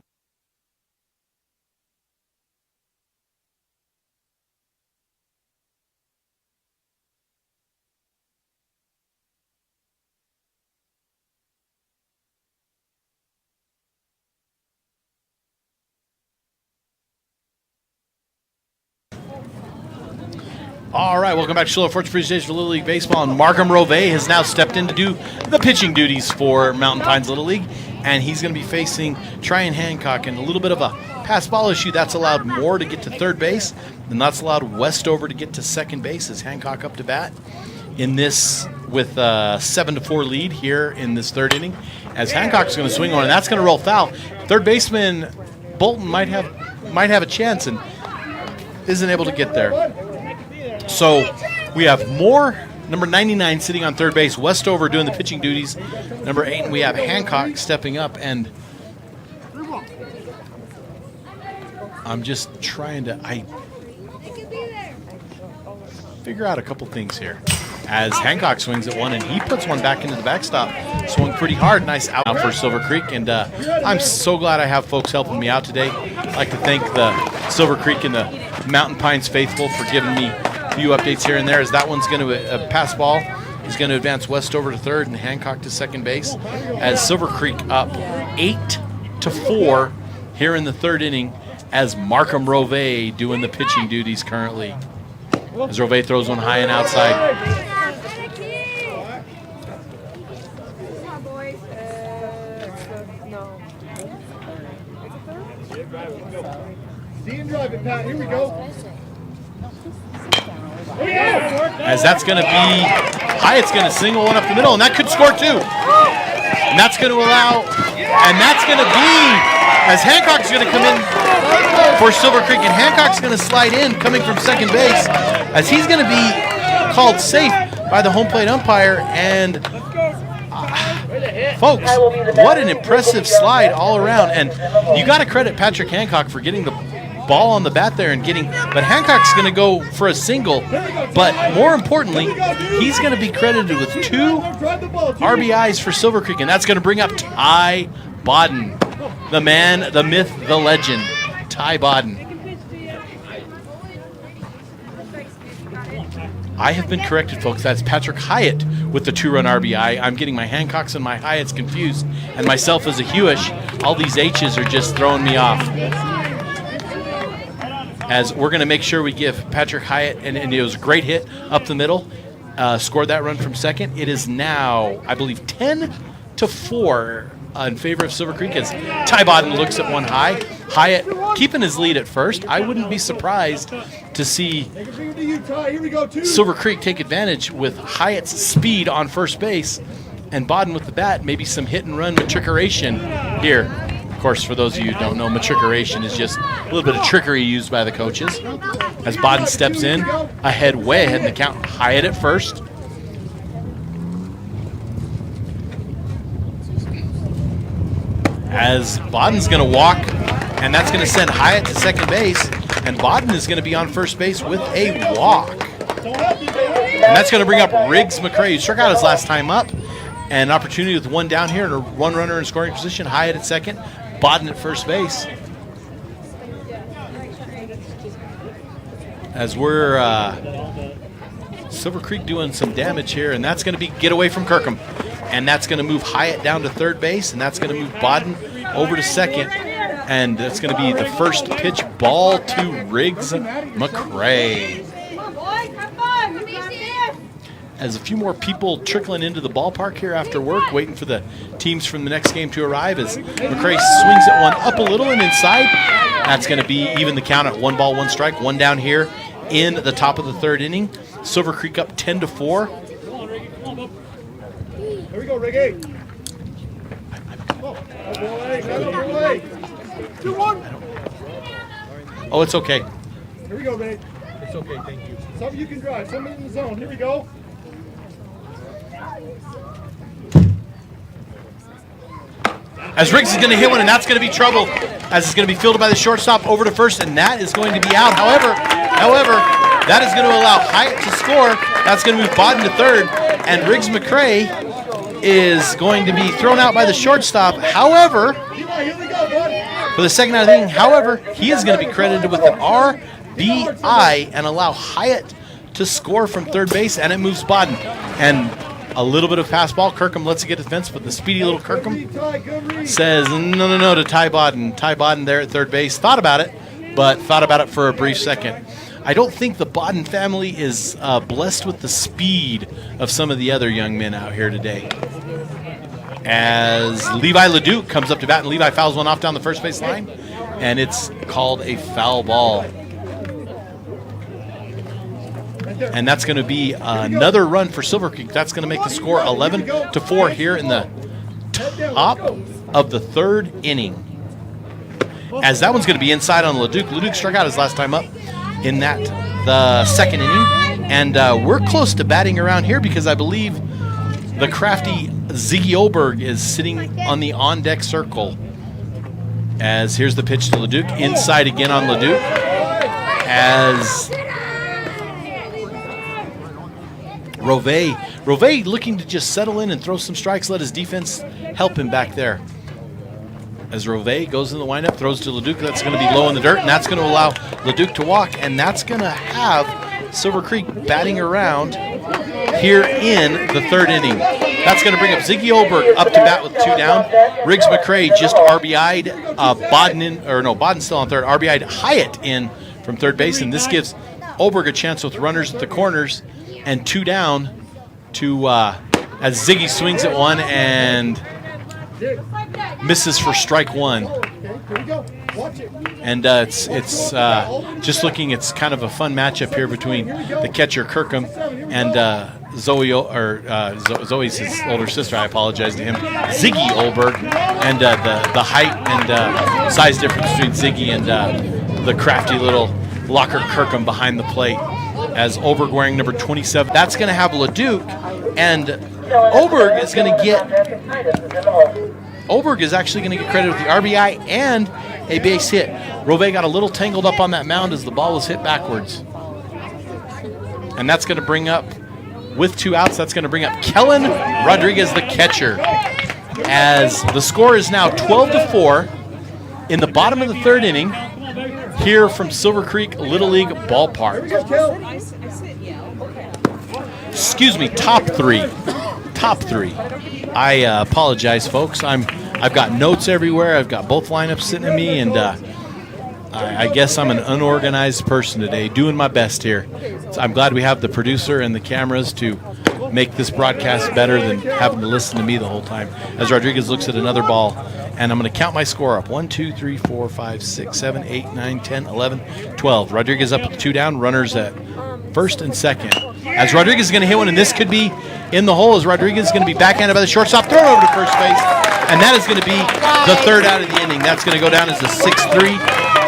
All right, welcome back to Show Low Fortune Presentation for Little League Baseball. And Markham Rove has now stepped in to do the pitching duties for Mountain Pines Little League. And he's going to be facing Tryon Hancock in a little bit of a pass ball issue. That's allowed Moore to get to third base, and that's allowed Westover to get to second base as Hancock up to bat in this with a 7-4 lead here in this third inning. As Hancock's going to swing on, and that's going to roll foul. Third baseman Bolton might have a chance and isn't able to get there. So we have Moore, number 99, sitting on third base. Westover doing the pitching duties. Number 8, we have Hancock stepping up. And I'm just trying to figure out a couple things here. As Hancock swings at one, and he puts one back into the backstop. Swung pretty hard. Nice out for Silver Creek. And I'm so glad I have folks helping me out today. I'd like to thank the Silver Creek and the Mountain Pines faithful for giving me few updates here and there, as that one's going to pass ball is going to advance Westover to third and Hancock to second base, as Silver Creek up 8-4 here in the third inning, as Markham Rove doing the pitching duties currently. As Rove throws one high and outside. See him drive it, Pat. Here we go. As that's going to be Hyatt's going to single one up the middle, and that could score too. And that's going to allow, and that's going to be, as Hancock's going to come in for Silver Creek, and Hancock's going to slide in coming from second base, as he's going to be called safe by the home plate umpire. And folks, what an impressive slide all around. And you got to credit Patrick Hancock for getting the ball on the bat there and getting, but Hancock's going to go for a single, but more importantly, he's going to be credited with 2 RBIs for Silver Creek, and that's going to bring up Ty Bodden, the man, the myth, the legend, Ty Bodden. I have been corrected, folks. That's Patrick Hyatt with the 2-run RBI. I'm getting my Hancocks and my Hyatts confused, and myself as a Hewish, all these H's are just throwing me off. As we're going to make sure we give Patrick Hyatt, and it was a great hit up the middle, scored that run from second. It is now, I believe, 10-4 in favor of Silver Creek, as Ty Bodden looks at one high. Hyatt keeping his lead at first. I wouldn't be surprised to see Silver Creek take advantage with Hyatt's speed on first base, and Bodden with the bat, maybe some hit and run matricuration here. Of course, for those of you who don't know, matricuration is just a little bit of trickery used by the coaches. As Bodden steps in, way ahead in the count. Hyatt at first. As Bodden's going to walk, and that's going to send Hyatt to second base. And Bodden is going to be on first base with a walk. And that's going to bring up Riggs McCray, who struck out his last time up. And an opportunity with one down here and a one runner in scoring position. Hyatt at second, Bodden at first base. As we're Silver Creek doing some damage here, and that's going to be get away from Kirkham. And that's going to move Hyatt down to third base, and that's going to move Bodden over to second. And that's going to be the first pitch ball to Riggs McCray. As a few more people trickling into the ballpark here after work, waiting for the teams from the next game to arrive, as McCray swings at one up a little and inside. That's going to be even the count at 1 ball, 1 strike. One down here in the top of the third inning. Silver Creek up 10-4. Here we go, Ricky. Oh, it's okay. Here we go, Ray. It's okay, thank you. Some you can drive, some in the zone. Here we go. As Riggs is going to hit one, and that's going to be trouble, as it's going to be fielded by the shortstop over to first, and that is going to be out. However, that is going to allow Hyatt to score. That's going to move Bodden to third, and Riggs McCray is going to be thrown out by the shortstop. However, for the second out of the inning, however, he is going to be credited with an RBI and allow Hyatt to score from third base, and it moves Bodden. And a little bit of pass ball. Kirkham lets it get to the fence, but the speedy little Kirkham says no to Ty Bodden. Ty Bodden there at third base. Thought about it, but thought about it for a brief second. I don't think the Bodden family is blessed with the speed of some of the other young men out here today. As Levi Leduc comes up to bat, and Levi fouls one off down the first base line, and it's called a foul ball. And that's going to be another run for Silver Creek. That's going to make the score 11-4 here in the top of the third inning. As that one's going to be inside on Leduc. Leduc struck out his last time up in the second inning. And we're close to batting around here because I believe the crafty Ziggy Oberg is sitting on the on-deck circle. As here's the pitch to Leduc. Inside again on Leduc. As Rove looking to just settle in and throw some strikes, let his defense help him back there. As Rove goes in the windup, throws to Leduc, that's going to be low in the dirt, and that's going to allow Leduc to walk, and that's going to have Silver Creek batting around here in the third inning. That's going to bring up Ziggy Oberg up to bat with 2 down. Riggs McCray just RBI'd Bodden still on third, RBI'd Hyatt in from third base, and this gives Oberg a chance with runners at the corners and 2 down to as Ziggy swings at one and misses for strike 1. And it's just looking, it's kind of a fun matchup here between the catcher Kirkham and Zoe's his older sister. I apologize to him, Ziggy Oberg, and the height and size difference between Ziggy and the crafty little Locker Kirkham behind the plate. As Oberg wearing number 27. That's going to have Leduc, and Oberg is actually going to get credit with the RBI and a base hit. Rove got a little tangled up on that mound as the ball was hit backwards. And that's going to bring up, with 2 outs, that's going to bring up Kellen Rodriguez, the catcher. As the score is now 12-4 in the bottom of the third inning, here from Silver Creek Little League Ballpark. Excuse me, top three. I apologize, folks. I've got notes everywhere. I've got both lineups sitting at me, and I guess I'm an unorganized person today, doing my best here. So I'm glad we have the producer and the cameras to make this broadcast better than having to listen to me the whole time. As Rodriguez looks at another ball, and I'm going to count my score up. 1, 2, 3, 4, 5, 6, 7, 8, 9, 10, 11, 12. Rodriguez up with 2 down, runners at first and second. As Rodriguez is going to hit one, and this could be in the hole, as Rodriguez is going to be backhanded by the shortstop, thrown over to first base, and that is going to be the third out of the inning. That's going to go down as a 6-3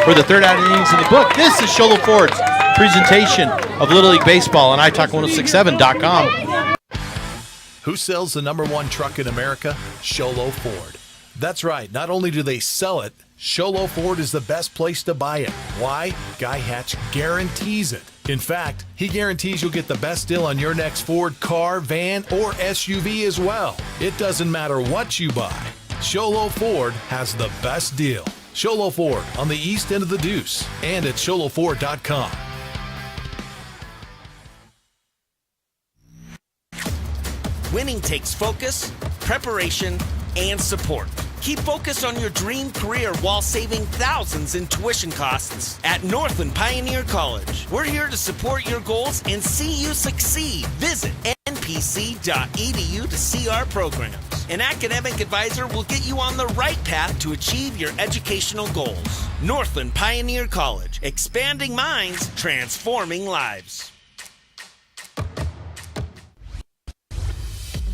for the third out of the innings in the book. This is Sholo Ford's presentation of Little League Baseball on iTalk1067.com. Who sells the #1 truck in America? Sholo Ford. That's right. Not only do they sell it, Sholo Ford is the best place to buy it. Why? Guy Hatch guarantees it. In fact, he guarantees you'll get the best deal on your next Ford car, van, or SUV as well. It doesn't matter what you buy. Sholo Ford has the best deal. Sholo Ford on the east end of the Deuce and at sholoford.com. Winning takes focus, preparation, and support. Keep focus on your dream career while saving thousands in tuition costs at Northland Pioneer College. We're here to support your goals and see you succeed. Visit npc.edu to see our programs. An academic advisor will get you on the right path to achieve your educational goals. Northland Pioneer College, expanding minds, transforming lives.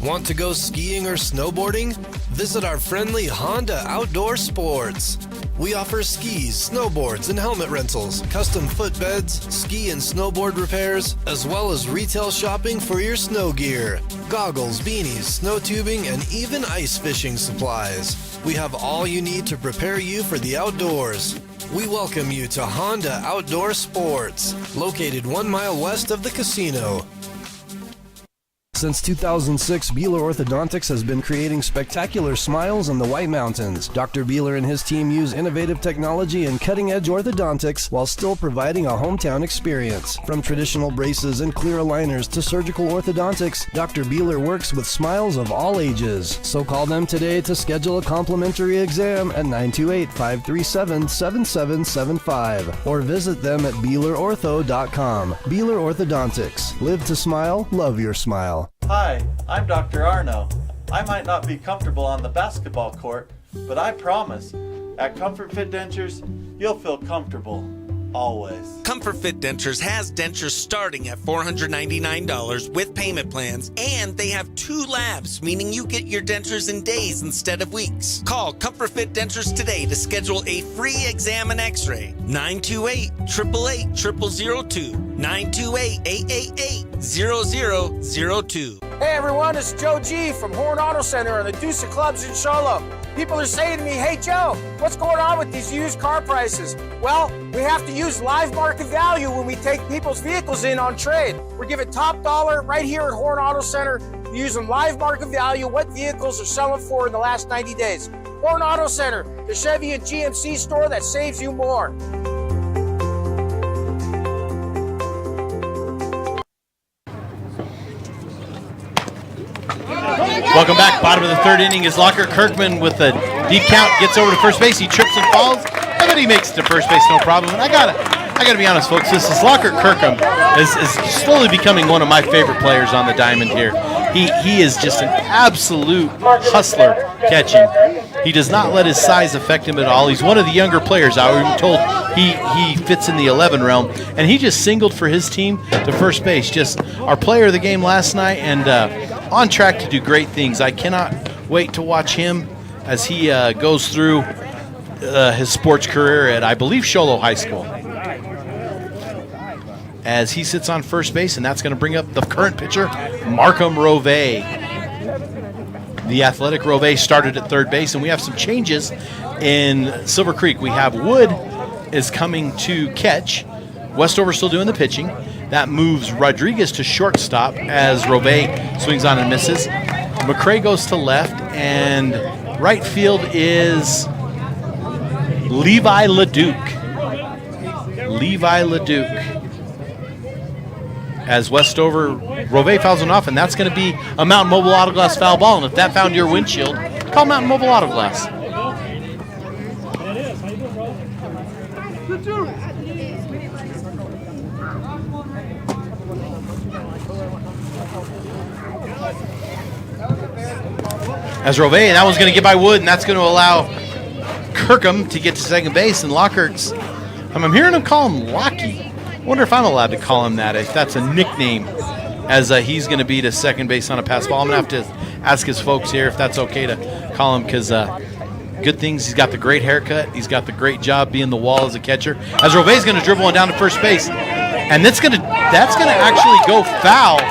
Want to go skiing or snowboarding? Visit our friendly Honda Outdoor Sports. We offer skis, snowboards, and helmet rentals, custom footbeds, ski and snowboard repairs, as well as retail shopping for your snow gear, goggles, beanies, snow tubing, and even ice fishing supplies. We have all you need to prepare you for the outdoors. We welcome you to Honda Outdoor Sports, located 1 mile west of the casino. Since 2006, Beeler Orthodontics has been creating spectacular smiles in the White Mountains. Dr. Beeler and his team use innovative technology and cutting-edge orthodontics while still providing a hometown experience. From traditional braces and clear aligners to surgical orthodontics, Dr. Beeler works with smiles of all ages. So call them today to schedule a complimentary exam at 928-537-7775 or visit them at BeelerOrtho.com. Beeler Orthodontics. Live to smile, love your smile. Hi, I'm Dr. Arno. I might not be comfortable on the basketball court, but I promise, at Comfort Fit Dentures, you'll feel comfortable, always. Comfort Fit Dentures has dentures starting at $499 with payment plans, and they have 2 labs, meaning you get your dentures in days instead of weeks. Call Comfort Fit Dentures today to schedule a free exam and x-ray. 928-888-0002. 928-888-0002. Hey everyone, it's Joe G from Horn Auto Center and the Deuce of Clubs in Sholo. People are saying to me, hey Joe, what's going on with these used car prices? Well, we have to use live market value when we take people's vehicles in on trade. We're giving top dollar right here at Horn Auto Center, using live market value, what vehicles are selling for in the last 90 days. Horn Auto Center, the Chevy and GMC store that saves you more. Welcome back. Bottom of the 3rd inning is Lockhart Kirkman with a deep count. Gets over to first base. He trips and falls, but he makes it to first base, no problem. And I gotta be honest, folks. This is Lockhart Kirkham is slowly becoming one of my favorite players on the diamond here. He is just an absolute hustler catching. He does not let his size affect him at all. He's one of the younger players. I was told he fits in the 11 realm, and he just singled for his team to first base. Just our player of the game last night, and on track to do great things. I cannot wait to watch him as he goes through his sports career at, I believe, Sholo High School. As he sits on first base, and that's going to bring up the current pitcher, Markham Rove. The athletic Rove started at third base, and we have some changes in Silver Creek. We have Wood is coming to catch. Westover still doing the pitching. That moves Rodriguez to shortstop as Rove swings on and misses. McCray goes to left, and right field is Levi LeDuc. As Westover, Rove fouls one off, and that's going to be a Mountain Mobile Auto Glass foul ball. And if that found your windshield, call Mountain Mobile Auto Glass. As Rove, and that one's going to get by Wood, and that's going to allow Kirkham to get to second base. And Lockhart's, I'm hearing him call him Locky. I wonder if I'm allowed to call him that, if that's a nickname, as he's going to be to second base on a pass ball. I'm going to have to ask his folks here if that's okay to call him, because good things. He's got the great haircut. He's got the great job being the wall as a catcher. As Rove's going to dribble one down to first base, and that's going to actually go foul.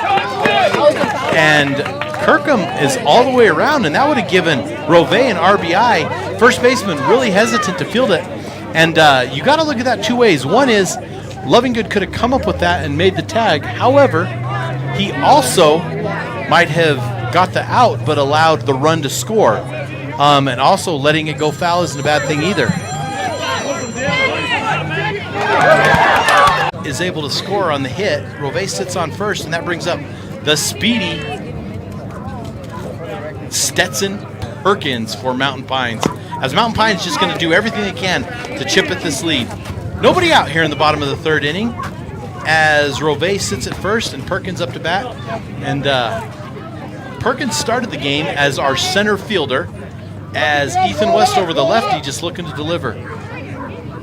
And Kirkham is all the way around, and that would have given Rove an RBI first baseman really hesitant to field it. And you got to look at that two ways. One is Lovingood could have come up with that and made the tag. However, he also might have got the out but allowed the run to score. And also letting it go foul isn't a bad thing either. Is able to score on the hit. Rove sits on first, and that brings up the speedy Stetson Perkins for Mountain Pines. As Mountain Pines just going to do everything they can to chip at this lead. Nobody out here in the bottom of the third inning as Rove sits at first and Perkins up to bat. And Perkins started the game as our center fielder, as Ethan Westover, the lefty, just looking to deliver.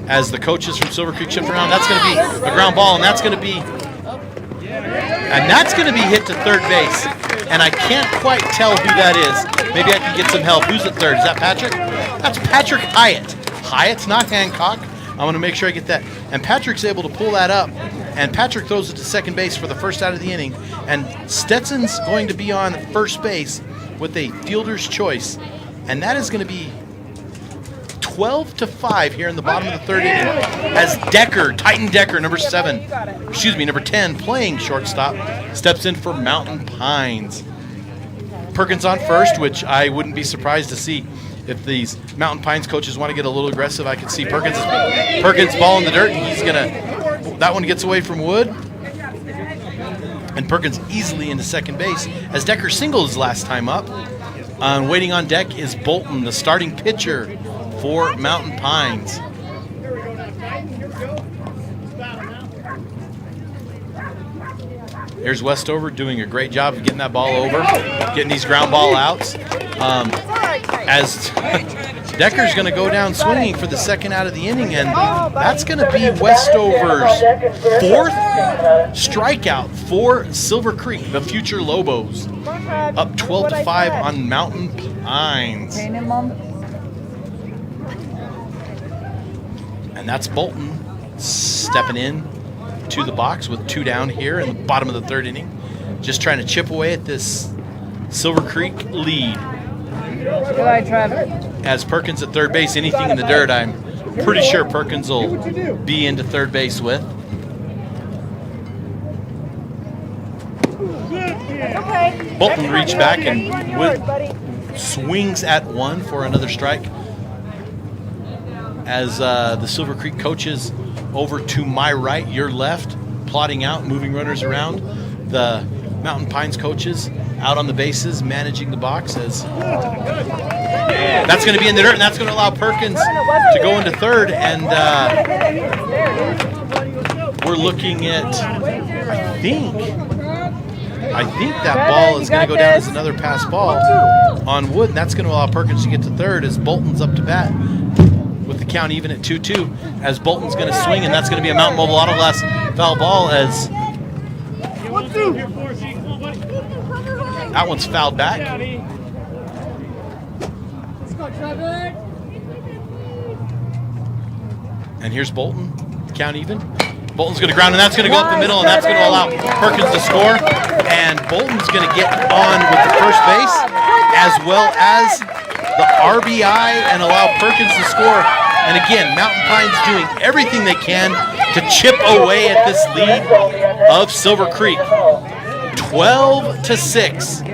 As the coaches from Silver Creek shift around, that's going to be a ground ball, and that's going to be hit to third base. And I can't quite tell who that is. Maybe I can get some help. Who's at third? Is that Patrick? That's Patrick Hyatt. Hyatt's not Hancock. I want to make sure I get that. And Patrick's able to pull that up. And Patrick throws it to second base for the first out of the inning. And Stetson's going to be on first base with a fielder's choice. And that is going to be 12-5 here in the bottom of the third inning as Decker, Titan Decker, number 10, playing shortstop, steps in for Mountain Pines. Perkins on first, which I wouldn't be surprised to see if these Mountain Pines coaches want to get a little aggressive. I could see Perkins ball in the dirt, and he's that one gets away from Wood. And Perkins easily into second base as Decker singled his last time up. Waiting on deck is Bolton, the starting pitcher for Mountain Pines. Here's Westover doing a great job of getting that ball over, getting these ground ball outs. As Decker's going to go down swinging for the second out of the inning, and that's going to be Westover's fourth strikeout for Silver Creek, the future Lobos. Up 12-5 on Mountain Pines. And that's Bolton stepping in to the box with 2 down here in the bottom of the third inning. Just trying to chip away at this Silver Creek lead. As Perkins at third base, anything in the dirt, I'm pretty sure Perkins will be into third base with. Bolton reached back and swings at one for another strike. As the Silver Creek coaches over to my right, your left, plotting out, moving runners around. The Mountain Pines coaches out on the bases, managing the box. As that's going to be in the dirt, and that's going to allow Perkins to go into third. And we're looking at, I think that ball is going to go down as another pass ball on Wood, and that's going to allow Perkins to get to third as Bolton's up to bat with the count even at 2-2, as Bolton's going to swing, and that's going to be a Mountain Mobile Auto Glass foul ball as that one's fouled back. And here's Bolton, count even. Bolton's going to ground, and that's going to go up the middle, and that's going to allow Perkins to score. And Bolton's going to get on with the first base, as well as the RBI, and allow Perkins to score. And again, Mountain Pines doing everything they can to chip away at this lead of Silver Creek. 12-6,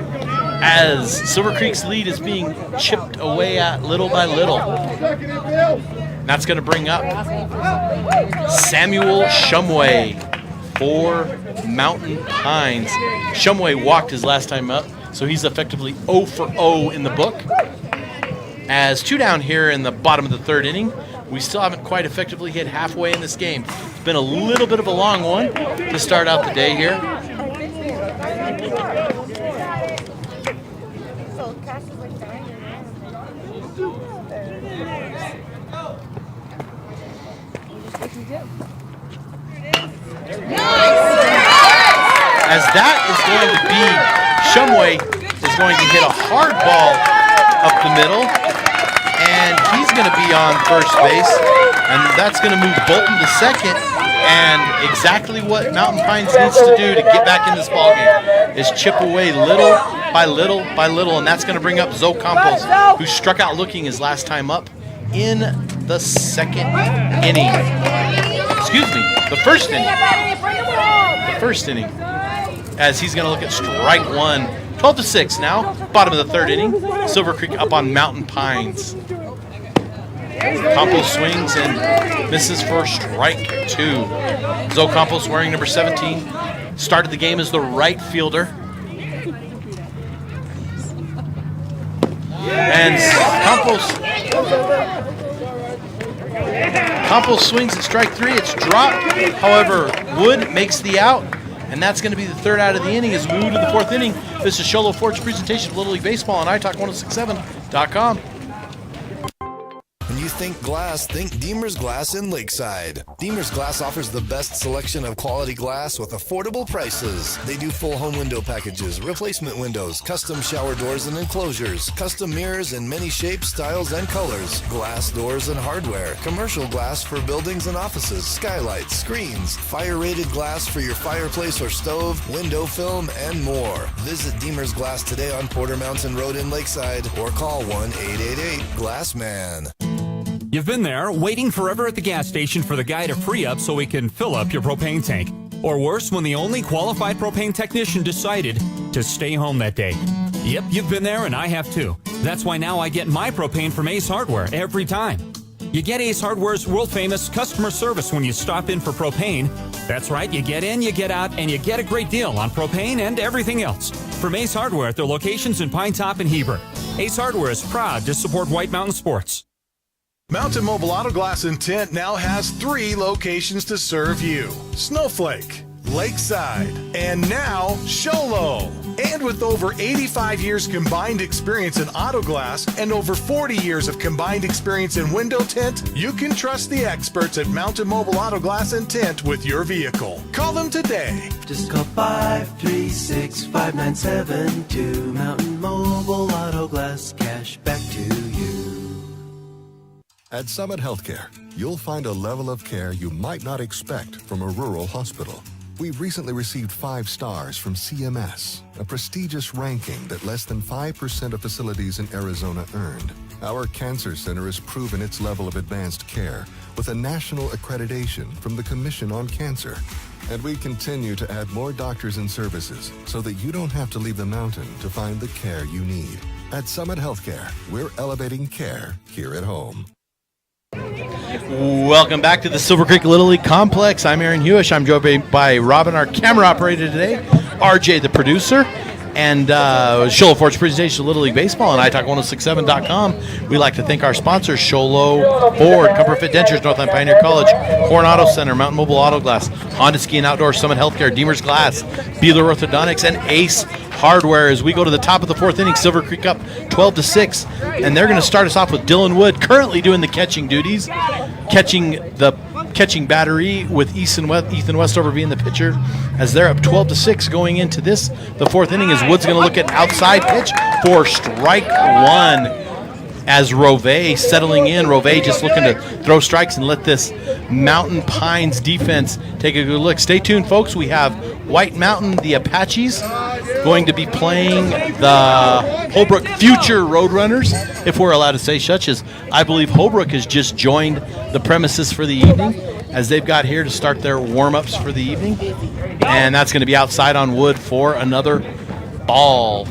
as Silver Creek's lead is being chipped away at little by little. That's going to bring up Samuel Shumway for Mountain Pines. Shumway walked his last time up, so he's effectively 0 for 0 in the book. As 2 down here in the bottom of the third inning, we still haven't quite effectively hit halfway in this game. It's been a little bit of a long one to start out the day here. As that is going to be, Shumway is going to hit a hard ball up the middle, and he's going to be on first base, and that's going to move Bolton to second. And exactly what Mountain Pines needs to do to get back in this ballgame is chip away little by little by little, and that's going to bring up Zoe Campos, who struck out looking his last time up. in the second inning. Excuse me, the first inning. The first inning. As he's going to look at strike one. 12-6 now, bottom of the third inning. Silver Creek up on Mountain Pines. Campos swings and misses for strike two. Zoe Campos wearing number 17. Started the game as the right fielder. And Campos swings at strike three. It's dropped. However, Wood makes the out. And that's going to be the third out of the inning as we move to the fourth inning. This is Show Low Ford's presentation of Little League Baseball on iTalk1067.com. When you think glass, think Deemer's Glass in Lakeside. Deemer's Glass offers the best selection of quality glass with affordable prices. They do full home window packages, replacement windows, custom shower doors and enclosures, custom mirrors in many shapes, styles, and colors, glass doors and hardware, commercial glass for buildings and offices, skylights, screens, fire-rated glass for your fireplace or stove, window film, and more. Visit Deemer's Glass today on Porter Mountain Road in Lakeside or call 1-888-GLASSMAN. You've been there, waiting forever at the gas station for the guy to free up so he can fill up your propane tank. Or worse, when the only qualified propane technician decided to stay home that day. Yep, you've been there and I have too. That's why now I get my propane from Ace Hardware every time. You get Ace Hardware's world-famous customer service when you stop in for propane. That's right, you get in, you get out, and you get a great deal on propane and everything else. From Ace Hardware at their locations in Pine Top and Heber. Ace Hardware is proud to support White Mountain Sports. Mountain Mobile Auto Glass and Tint now has 3 locations to serve you: Snowflake, Lakeside, and now Show Low. And with over 85 years combined experience in auto glass and over 40 years of combined experience in window tint, you can trust the experts at Mountain Mobile Auto Glass and Tint with your vehicle. Call them today. Just call 536-5972. Mountain Mobile Auto Glass, cash back to you. At Summit Healthcare, you'll find a level of care you might not expect from a rural hospital. We've recently received 5 stars from CMS, a prestigious ranking that less than 5% of facilities in Arizona earned. Our cancer center has proven its level of advanced care with a national accreditation from the Commission on Cancer. And we continue to add more doctors and services so that you don't have to leave the mountain to find the care you need. At Summit Healthcare, we're elevating care here at home. Welcome back to the Silver Creek Little League Complex. I'm Aaron Hewish. I'm joined by Robin, our camera operator today, RJ, the producer, and Show Low Ford's presentation of Little League Baseball on iTalk1067.com. We'd like to thank our sponsors, Show Low Ford, Comfort Fit Dentures, Northland Pioneer College, Horn Auto Center, Mountain Mobile Auto Glass, Honda Ski and Outdoor, Summit Healthcare, Deemer's Glass, Beeler Orthodontics, and Ace Hardware. As we go to the top of the fourth inning, Silver Creek up 12-6, and they're going to start us off with Dylan Wood, currently doing the catching duties, catching battery with Ethan Westover being the pitcher, as they're up 12-6 going into the fourth inning. As Wood's going to look at outside pitch for strike one. As Rove settling in, Rove just looking to throw strikes and let this Mountain Pines defense take a good look. Stay tuned, folks. We have White Mountain, the Apaches, going to be playing the Holbrook Future Roadrunners, if we're allowed to say such, as I believe Holbrook has just joined the premises for the evening, as they've got here to start their warm-ups for the evening. And that's going to be outside on Wood for another ball.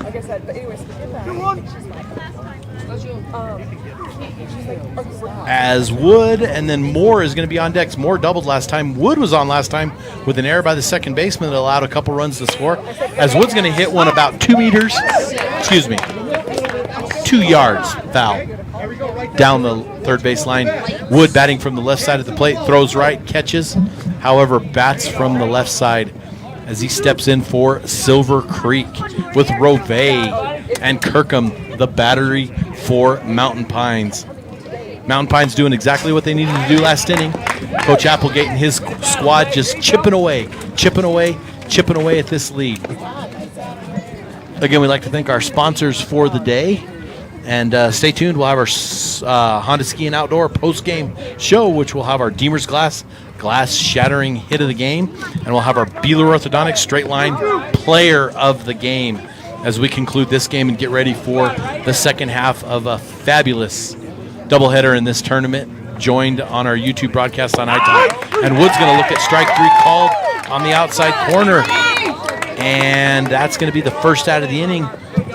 As Wood and then Moore is going to be on decks. Moore doubled last time. Wood was on last time with an error by the second baseman that allowed a couple runs to score. As Wood's going to hit one about 2 yards foul down the third base line. Wood batting from the left side of the plate, throws right, catches, however bats from the left side as he steps in for Silver Creek with Rove and Kirkham, the battery for Mountain Pines. Mountain Pines doing exactly what they needed to do last inning. Coach Applegate and his squad just chipping away at this lead. Again, we'd like to thank our sponsors for the day. And stay tuned. We'll have our Honda Ski and Outdoor post-game show, which will have our Deemer's Glass shattering hit of the game. And we'll have our Beeler Orthodontics straight line player of the game as we conclude this game and get ready for the second half of a fabulous doubleheader in this tournament, joined on our YouTube broadcast on iTunes. And Wood's going to look at strike 3 called on the outside corner. And that's going to be the first out of the inning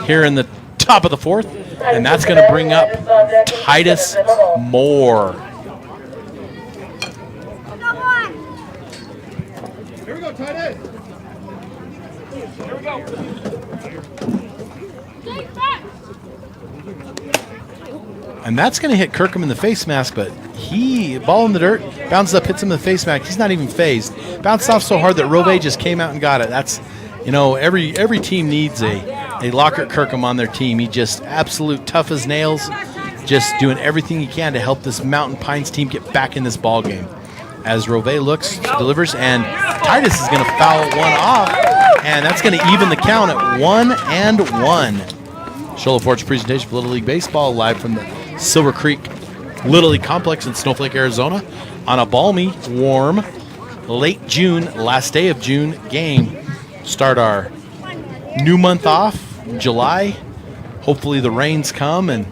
here in the top of the 4th. And that's going to bring up Titus Moore. Here we go, tight end. Here we go. And that's going to hit Kirkham in the face mask, but ball in the dirt, bounces up, hits him in the face mask. He's not even phased. Bounced off so hard that Rove just came out and got it. That's, every team needs a Lockhart Kirkham on their team. He just absolute tough as nails, just doing everything he can to help this Mountain Pines team get back in this ball game. As Rove looks, delivers, and Titus is going to foul one off, and that's going to even the count at 1-1. Show Forge presentation of Little League Baseball live from the Silver Creek Little League Complex in Snowflake, Arizona on a balmy, warm, late June, last day of June game. Start our new month off, July. Hopefully the rains come and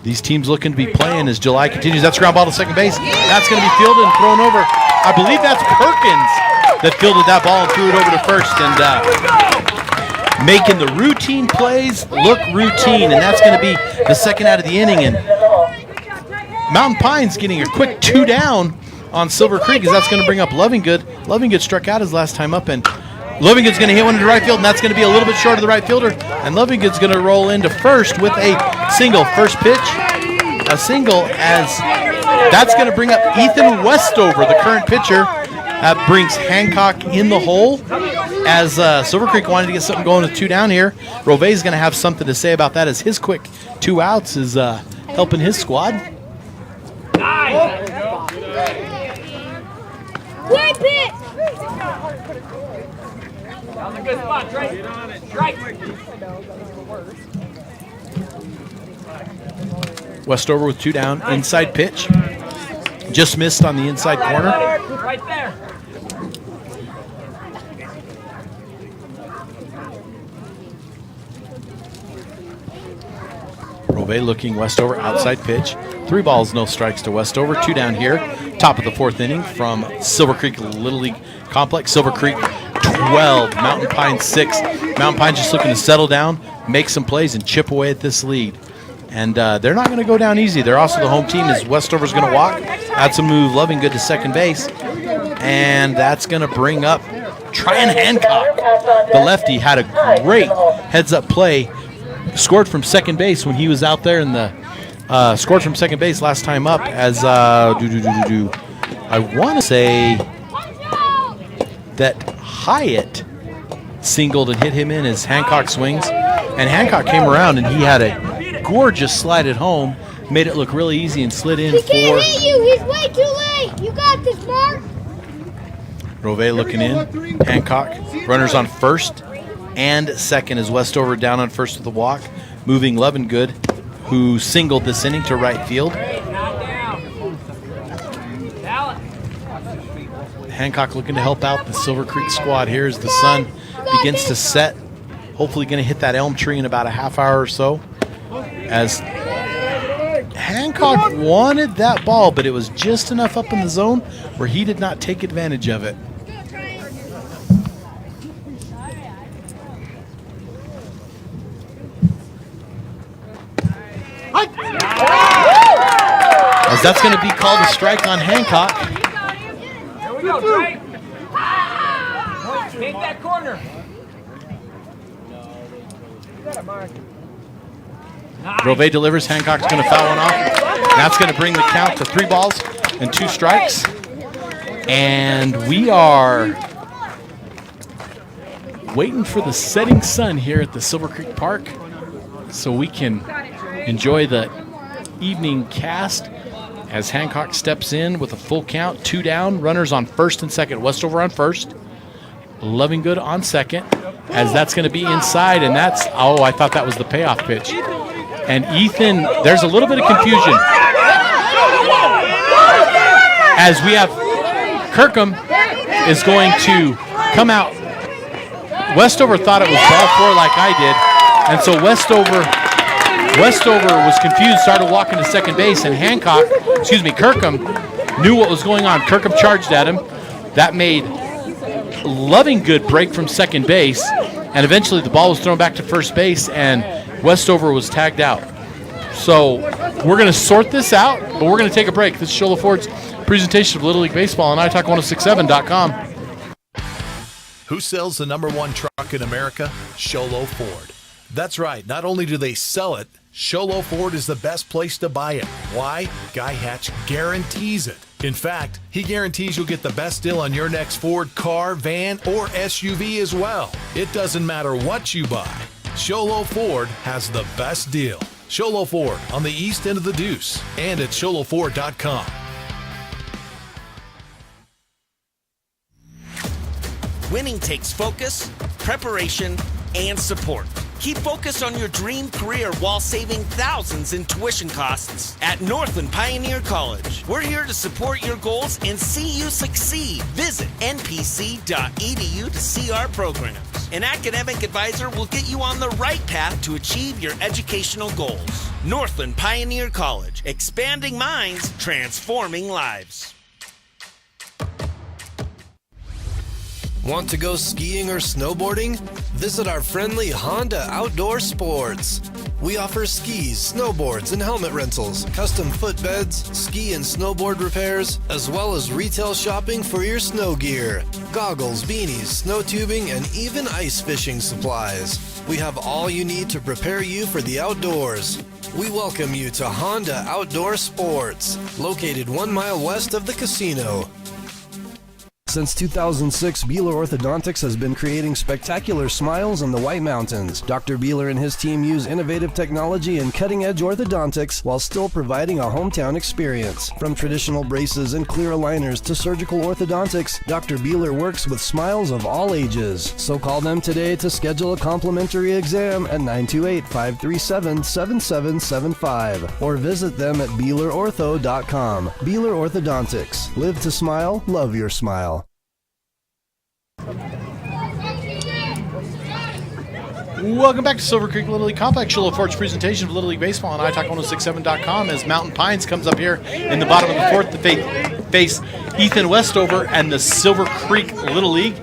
these teams looking to be playing as July continues. That's ground ball to second base. That's going to be fielded and thrown over. I believe that's Perkins that fielded that ball and threw it over to first. And making the routine plays look routine. And that's going to be the second out of the inning. And Mountain Pines getting a quick 2 down on Silver Creek, as that's going to bring up Lovingood. Lovingood struck out his last time up, and Lovingood's going to hit one into right field, and that's going to be a little bit short of the right fielder. And Lovingood's going to roll into first with a single. First pitch, a single, as that's going to bring up Ethan Westover, the current pitcher. That brings Hancock in the hole, as Silver Creek wanted to get something going with 2 down here. Rove's going to have something to say about that, as his quick 2 outs is helping his squad. Great pitch! That was a good spot, Drake. Strike. Westover with 2 down, inside pitch. Just missed on the inside corner. Right there. Rove looking, Westover, outside pitch. 3 balls, no strikes to Westover. 2 down here. Top of the 4th inning from Silver Creek Little League Complex. Silver Creek 12, Mountain Pines 6. Mountain Pines just looking to settle down, make some plays, and chip away at this lead. And they're not going to go down easy. They're also the home team, as Westover's going to walk. That's a move, Lovingood to second base. And that's going to bring up Tryon Hancock. The lefty had a great heads-up play. Scored from second base when he was out there in the scored from second base last time up, as I want to say that Hyatt singled and hit him in as Hancock swings, and Hancock came around and he had a gorgeous slide at home, made it look really easy and slid in He can't hit you. He's way too late. You got this, Mark. Rove looking in. Hancock, runners on first and second, as Westover down on first with the walk, moving Lovingood, who singled this inning, to right field. Hancock looking to help out the Silver Creek squad here as the sun begins to set. Hopefully going to hit that elm tree in about a half hour or so, as Hancock wanted that ball, but it was just enough up in the zone where he did not take advantage of it. As that's going to be called a strike on Hancock. Here we go, Drake. Take that corner. Rove delivers. Hancock's going to foul one off. That's going to bring the count to 3 balls and 2 strikes. And we are waiting for the setting sun here at the Silver Creek Park so we can enjoy the evening cast, as Hancock steps in with a full count, 2 down, runners on first and second. Westover on first, Lovingood on second, as that's going to be inside, and that's, I thought that was the payoff pitch. And Ethan, there's a little bit of confusion, as we have Kirkham is going to come out. Westover thought it was ball 4 like I did, and so Westover Westover was confused, started walking to second base, and Kirkham knew what was going on. Kirkham charged at him. That made Lovingood break from second base, and eventually the ball was thrown back to first base, and Westover was tagged out. So we're going to sort this out, but we're going to take a break. This is Shola Ford's presentation of Little League Baseball on iTalk1067.com. Who sells the #1 truck in America? Sholo Ford. That's right. Not only do they sell it, Sholo Ford is the best place to buy it. Why? Guy Hatch guarantees it. In fact, he guarantees you'll get the best deal on your next Ford car, van, or SUV as well. It doesn't matter what you buy. Sholo Ford has the best deal. Sholo Ford on the east end of the Deuce and at sholoford.com. Winning takes focus, preparation, and support. Keep focused on your dream career while saving thousands in tuition costs at Northland Pioneer College. We're here to support your goals and see you succeed. Visit npc.edu to see our programs. An academic advisor will get you on the right path to achieve your educational goals. Northland Pioneer College, expanding minds, transforming lives. Want to go skiing or snowboarding? Visit our friendly Honda Outdoor Sports. We offer skis, snowboards, and helmet rentals, custom footbeds, ski and snowboard repairs, as well as retail shopping for your snow gear, goggles, beanies, snow tubing, and even ice fishing supplies. We have all you need to prepare you for the outdoors. We welcome you to Honda Outdoor Sports, located 1 mile west of the casino. Since 2006, Beeler Orthodontics has been creating spectacular smiles in the White Mountains. Dr. Beeler and his team use innovative technology and cutting-edge orthodontics while still providing a hometown experience. From traditional braces and clear aligners to surgical orthodontics, Dr. Beeler works with smiles of all ages. So call them today to schedule a complimentary exam at 928-537-7775 or visit them at BeelerOrtho.com. Beeler Orthodontics. Live to smile, love your smile. Welcome back to Silver Creek Little League Complex. Shola Ford's presentation of Little League Baseball on iTalk1067.com as Mountain Pines comes up here in the bottom of the fourth to face Ethan Westover and the Silver Creek Little League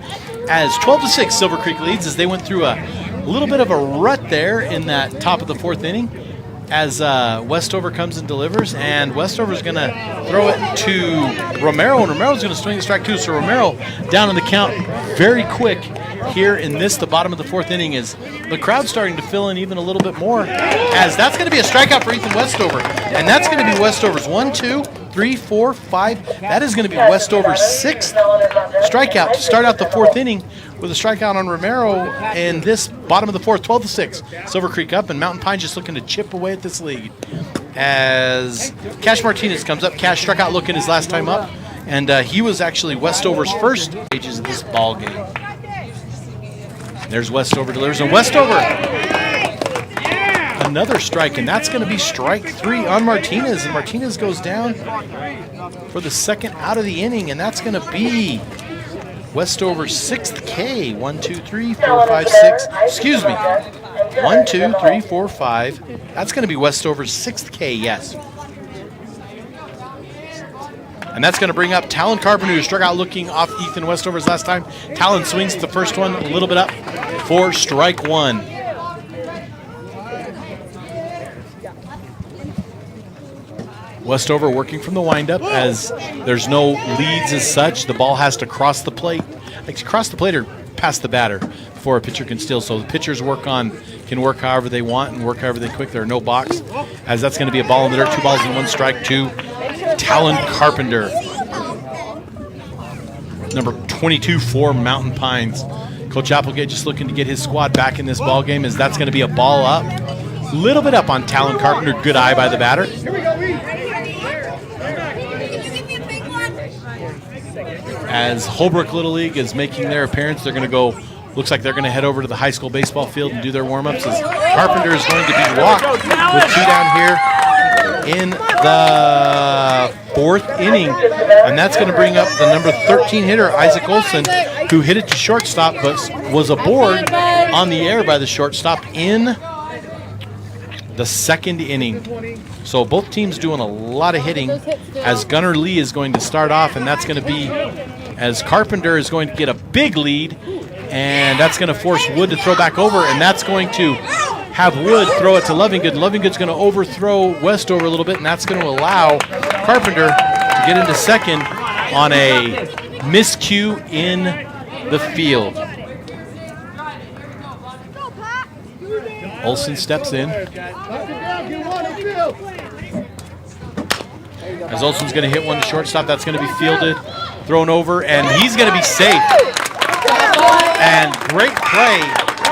as 12-6 Silver Creek leads as they went through a little bit of a rut there in that top of the fourth inning as Westover comes and delivers, and Westover's going to throw it to Romero, and Romero's going to swing the strike too. So Romero down in the count very quick here in the bottom of the fourth inning is the crowd starting to fill in even a little bit more as that's going to be a strikeout for Ethan Westover, and that's going to be Westover's 1, 2, 3, 4, 5. That is going to be Westover's 6th strikeout to start out the fourth inning with a strikeout on Romero in this bottom of the fourth, 12-6. Silver Creek up, and Mountain Pine just looking to chip away at this lead. As Cash Martinez comes up, Cash struck out looking his last time up, and he was actually Westover's first stages of this ball game. There's Westover delivers, and Westover another strike, and that's going to be strike 3 on Martinez, and Martinez goes down for the second out of the inning, and that's going to be Westover's 6th K. 1, 2, 3, 4, 5, 6. Excuse me. 1, 2, 3, 4, 5. That's going to be Westover's 6th K, yes. And that's going to bring up Talon Carpenter, who struck out looking off Ethan Westover's last time. Talon swings the first one a little bit up for strike 1. Westover working from the windup as there's no leads as such. The ball has to cross the plate. Like cross the plate or past the batter before a pitcher can steal. So the pitchers can work however they want and work however they quick. There are no balks as that's going to be a ball in the dirt. 2 balls and 1 strike to Talon Carpenter. Number 22 for Mountain Pines. Coach Applegate just looking to get his squad back in this ball game as that's going to be a ball up. Little bit up on Talon Carpenter. Good eye by the batter. As Holbrook Little League is making their appearance, they're going to go, looks like they're going to head over to the high school baseball field and do their warm-ups as Carpenter is going to be walked with 2 down here in the 4th inning. And that's going to bring up the number 13 hitter, Isaac Olson, who hit it to shortstop but was aboard on the air by the shortstop in the second inning. So both teams doing a lot of hitting as Gunnar Lee is going to start off, and that's going to be as Carpenter is going to get a big lead, and that's going to force Wood to throw back over, and that's going to have Wood throw it to Lovingood. Lovingood's going to overthrow Westover a little bit, and that's going to allow Carpenter to get into second on a miscue in the field. Olson steps in. As Olson's going to hit one to shortstop, that's going to be fielded, thrown over, and he's going to be safe. And great play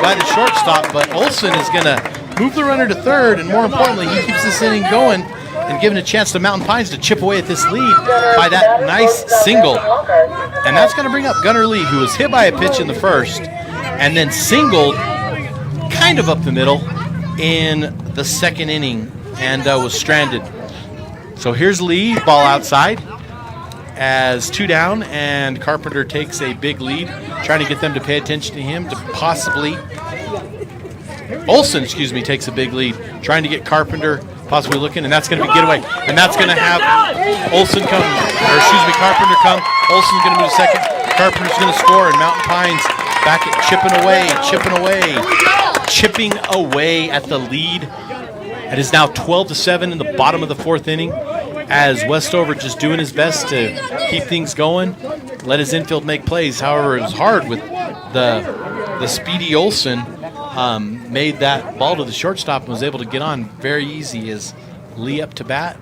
by the shortstop, but Olson is going to move the runner to third, and more importantly, he keeps this inning going and giving a chance to Mountain Pines to chip away at this lead by that nice single. And that's going to bring up Gunnar Lee, who was hit by a pitch in the first and then singled kind of up the middle in the second inning and was stranded. So here's Lee, ball outside as 2 down, and Carpenter takes a big lead, trying to get them to pay attention to him to possibly Olson, takes a big lead, trying to get Carpenter possibly looking, and that's going to be getaway, and that's going to have Carpenter come. Olson's going to move to second. Carpenter's going to score, and Mountain Pines back at chipping away at the lead. It is now 12-7 in the bottom of the fourth inning, as Westover just doing his best to keep things going, let his infield make plays. However, it was hard with the speedy Olson. Made that ball to the shortstop and was able to get on very easy as Lee up to bat.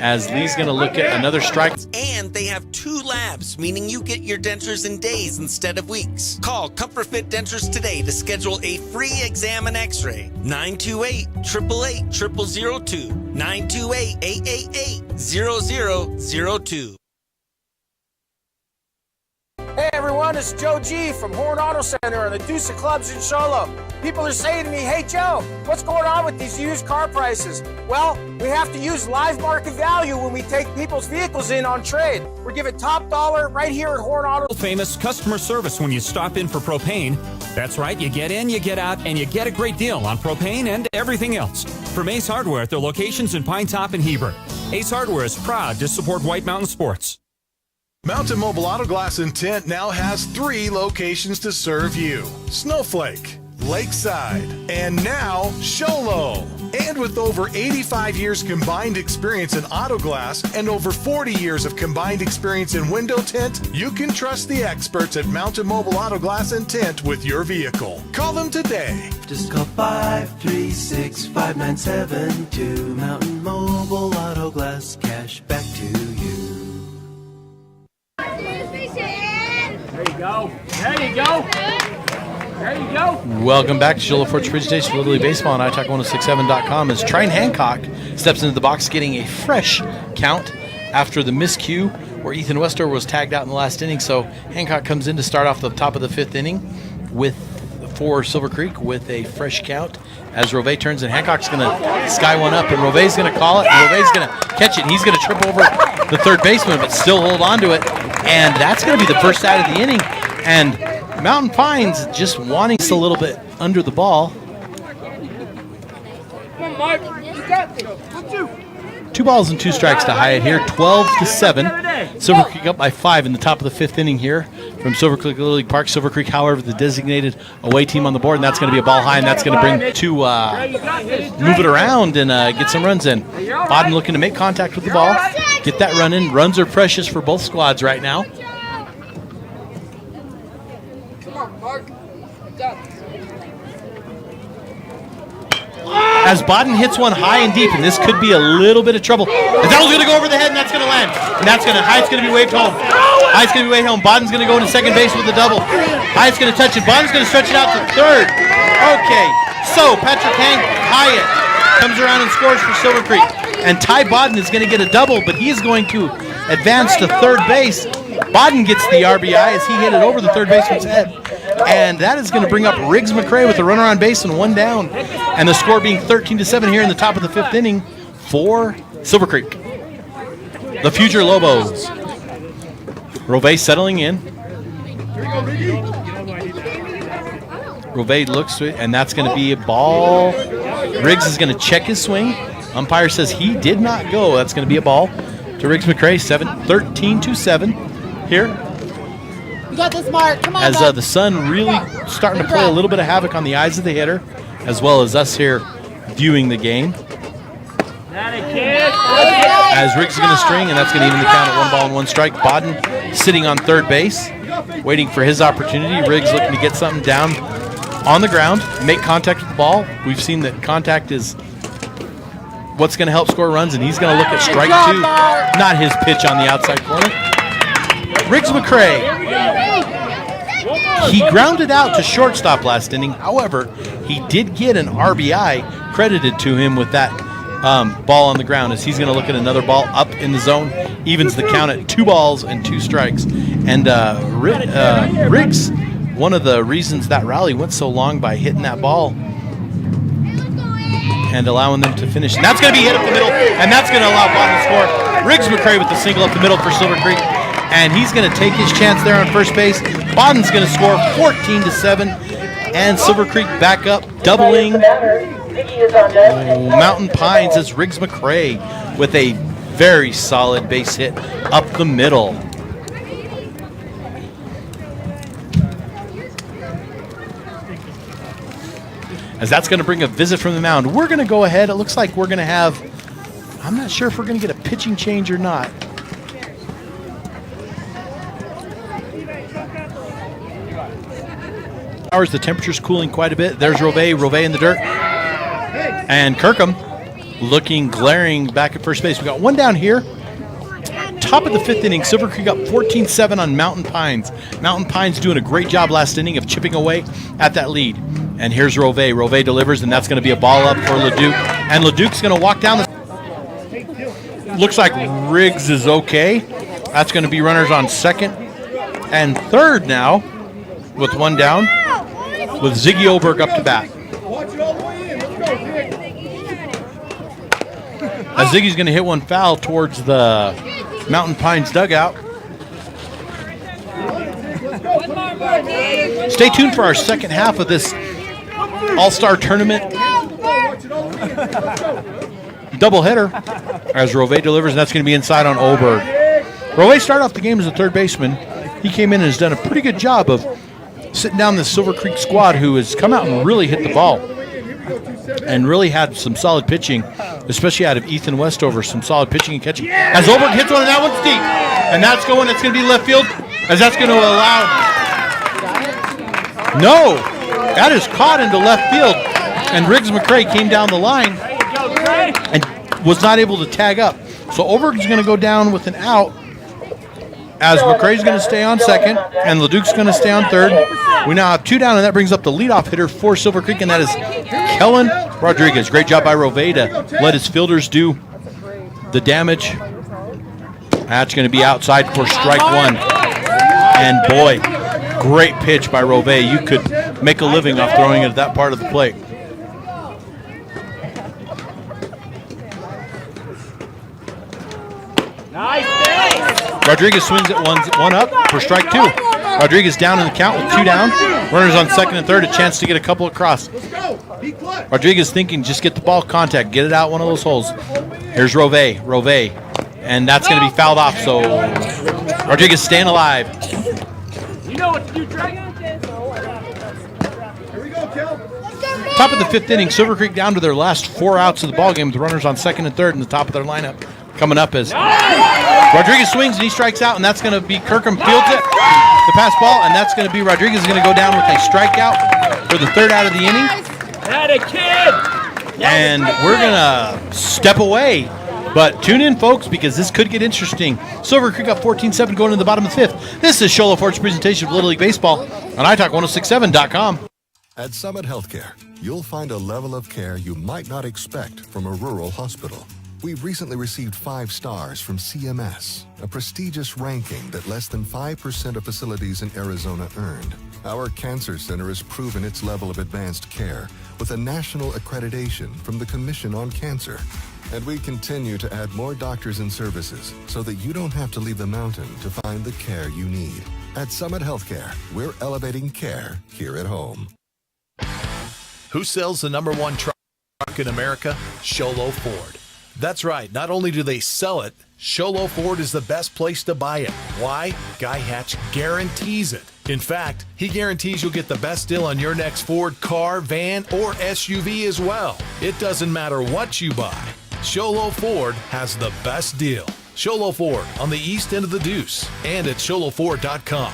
As Lee's going to look at another strike. And they have 2 labs, meaning you get your dentures in days instead of weeks. Call Comfort Fit Dentures today to schedule a free exam and x-ray. 928-888-0002. 928-888-0002. Hey everyone, it's Joe G from Horn Auto Center and the Deuce of Clubs in Show Low. People are saying to me, hey Joe, what's going on with these used car prices? Well, we have to use live market value when we take people's vehicles in on trade. We're giving top dollar right here at Horn Auto. Famous customer service when you stop in for propane. That's right, you get in, you get out, and you get a great deal on propane and everything else. From Ace Hardware at their locations in Pine Top and Heber. Ace Hardware is proud to support White Mountain Sports. Mountain Mobile Auto Glass and Tint now has 3 locations to serve you: Snowflake, Lakeside, and now Show Low. And with over 85 years combined experience in auto glass and over 40 years of combined experience in window tint, you can trust the experts at Mountain Mobile Auto Glass and Tint with your vehicle. Call them today. Just call 536-5972. Mountain Mobile Auto Glass, cash back to you. There you go. There you go. There you go. Welcome back to Show Low Fort's Presentation of Little League Baseball on iTalk1067.com as Trine Hancock steps into the box getting a fresh count after the miscue where Ethan Westover was tagged out in the last inning. So Hancock comes in to start off the top of the 5th inning for Silver Creek with a fresh count as Rove turns, and Hancock's going to sky one up, and Rove's going to call it, and Rove's going to catch it, and he's going to trip over the third baseman but still hold on to it, and that's going to be the first out of the inning. And Mountain Pines just wanting a little bit under the ball. Come on, Mike. You got this. 2 balls and 2 strikes to Hyatt here, 12-7. Silver Creek up by 5 in the top of the 5th inning here from Silver Creek Little League Park. Silver Creek, however, the designated away team on the board, and that's going to be a ball high, and that's going to bring move it around and get some runs in. Bodden looking to make contact with the ball, get that run in. Runs are precious for both squads right now. As Bodden hits one high and deep, and this could be a little bit of trouble. The devil's going to go over the head, and that's going to land. And Hyatt's going to be waved home. Hyatt's going to be waved home. Bodden's going to go into second base with a double. Hyatt's going to touch it. Bodden's going to stretch it out to third. Okay, so Patrick Hyatt comes around and scores for Silver Creek. And Ty Bodden is going to get a double, but he's going to advance to third base. Bodden gets the RBI as he hit it over the third baseman's head. And that is going to bring up Riggs McRae with a runner on base and 1 down. And the score being 13-7 here in the top of the 5th inning for Silver Creek. The future Lobos. Rove settling in. Rove looks to it, and that's going to be a ball Riggs is going to check his swing. Umpire says he did not go. That's going to be a ball to Riggs McCray. 13-7 here. You got this, Mark. Come on, as the sun really starting to play a little bit of havoc on the eyes of the hitter, as well as us here viewing the game. As Riggs is going to string, and that's going to even the count at 1 ball and 1 strike. Bodden sitting on third base, waiting for his opportunity. Riggs looking to get something down on the ground, make contact with the ball. We've seen that contact is what's going to help score runs, and he's going to look at strike 2. Not his pitch on the outside corner. Riggs McCray. He grounded out to shortstop last inning. However, he did get an RBI credited to him with that ball on the ground, as he's going to look at another ball up in the zone. Evens the count at 2 balls and 2 strikes. And Riggs, one of the reasons that rally went so long by hitting that ball and allowing them to finish. And that's going to be hit up the middle, and that's going to allow Bodden to score. Riggs McCray with the single up the middle for Silver Creek, and he's going to take his chance there on first base. Bodden's going to score 14-7, and Silver Creek back up, doubling Mountain Pines as Riggs McCray with a very solid base hit up the middle. As that's going to bring a visit from the mound. We're going to go ahead. It looks like we're going to have, I'm not sure if we're going to get a pitching change or not. Hours, the temperature's cooling quite a bit. There's Rove in the dirt. And Kirkham looking glaring back at first base. We got one down here. Top of the 5th inning, Silver Creek up 14-7 on Mountain Pines. Mountain Pines doing a great job last inning of chipping away at that lead. And here's Rove. Rove delivers, and that's going to be a ball up for LeDuc. And LeDuc's going to walk down the... Looks like Riggs is okay. That's going to be runners on second and third now with one down, with Ziggy Oberg up to bat. As Ziggy's going to hit one foul towards the Mountain Pines dugout. Stay tuned for our second half of this All-Star Tournament doubleheader as Rove delivers, and that's going to be inside on Oberg. Rove started off the game as a third baseman. He came in and has done a pretty good job of sitting down the Silver Creek squad, who has come out and really hit the ball and really had some solid pitching, especially out of Ethan Westover. Some solid pitching and catching. As Oberg hits one, and that one's deep. And that's going to be left field, as that's going to allow... No! That is caught into left field. And Riggs McCray came down the line and was not able to tag up. So Oberg's going to go down with an out, as McCray's going to stay on second, and LeDuc's going to stay on third. We now have 2 down, and that brings up the leadoff hitter for Silver Creek, and that is Kellen Rodriguez. Great job by Rove to let his fielders do the damage. That's going to be outside for strike 1. And boy, great pitch by Rove. You could make a living off throwing it at that part of the plate. Rodriguez swings at one up for strike 2. Rodriguez down in the count with 2 down. Runners on second and third, a chance to get a couple across. Rodriguez thinking just get the ball contact, get it out one of those holes. Here's Rove, and that's going to be fouled off, so Rodriguez staying alive. You know what to do, Trey. Top of the 5th inning, Silver Creek down to their last 4 outs of the ballgame with runners on second and third in the top of their lineup. Coming up as Rodriguez swings and he strikes out, and that's going to be Kirkham fields it, the pass ball, and that's going to be Rodriguez going to go down with a strikeout for the 3rd out of the inning. That a kid! And we're going to step away. But tune in, folks, because this could get interesting. Silver Creek up 14-7 going to the bottom of the 5th. This is Show Low Ford's presentation of Little League Baseball on iTalk1067.com. At Summit Healthcare, you'll find a level of care you might not expect from a rural hospital. We've recently received 5 stars from CMS, a prestigious ranking that less than 5% of facilities in Arizona earned. Our cancer center has proven its level of advanced care with a national accreditation from the Commission on Cancer. And we continue to add more doctors and services so that you don't have to leave the mountain to find the care you need. At Summit Healthcare, we're elevating care here at home. Who sells the #1 truck? truck in America, Sholo Ford. That's right, not only do they sell it, Sholo Ford is the best place to buy it. Why? Guy Hatch guarantees it. In fact, he guarantees you'll get the best deal on your next Ford car, van, or SUV as well. It doesn't matter what you buy. Sholo Ford has the best deal. Sholo Ford on the east end of the Deuce and at sholoford.com.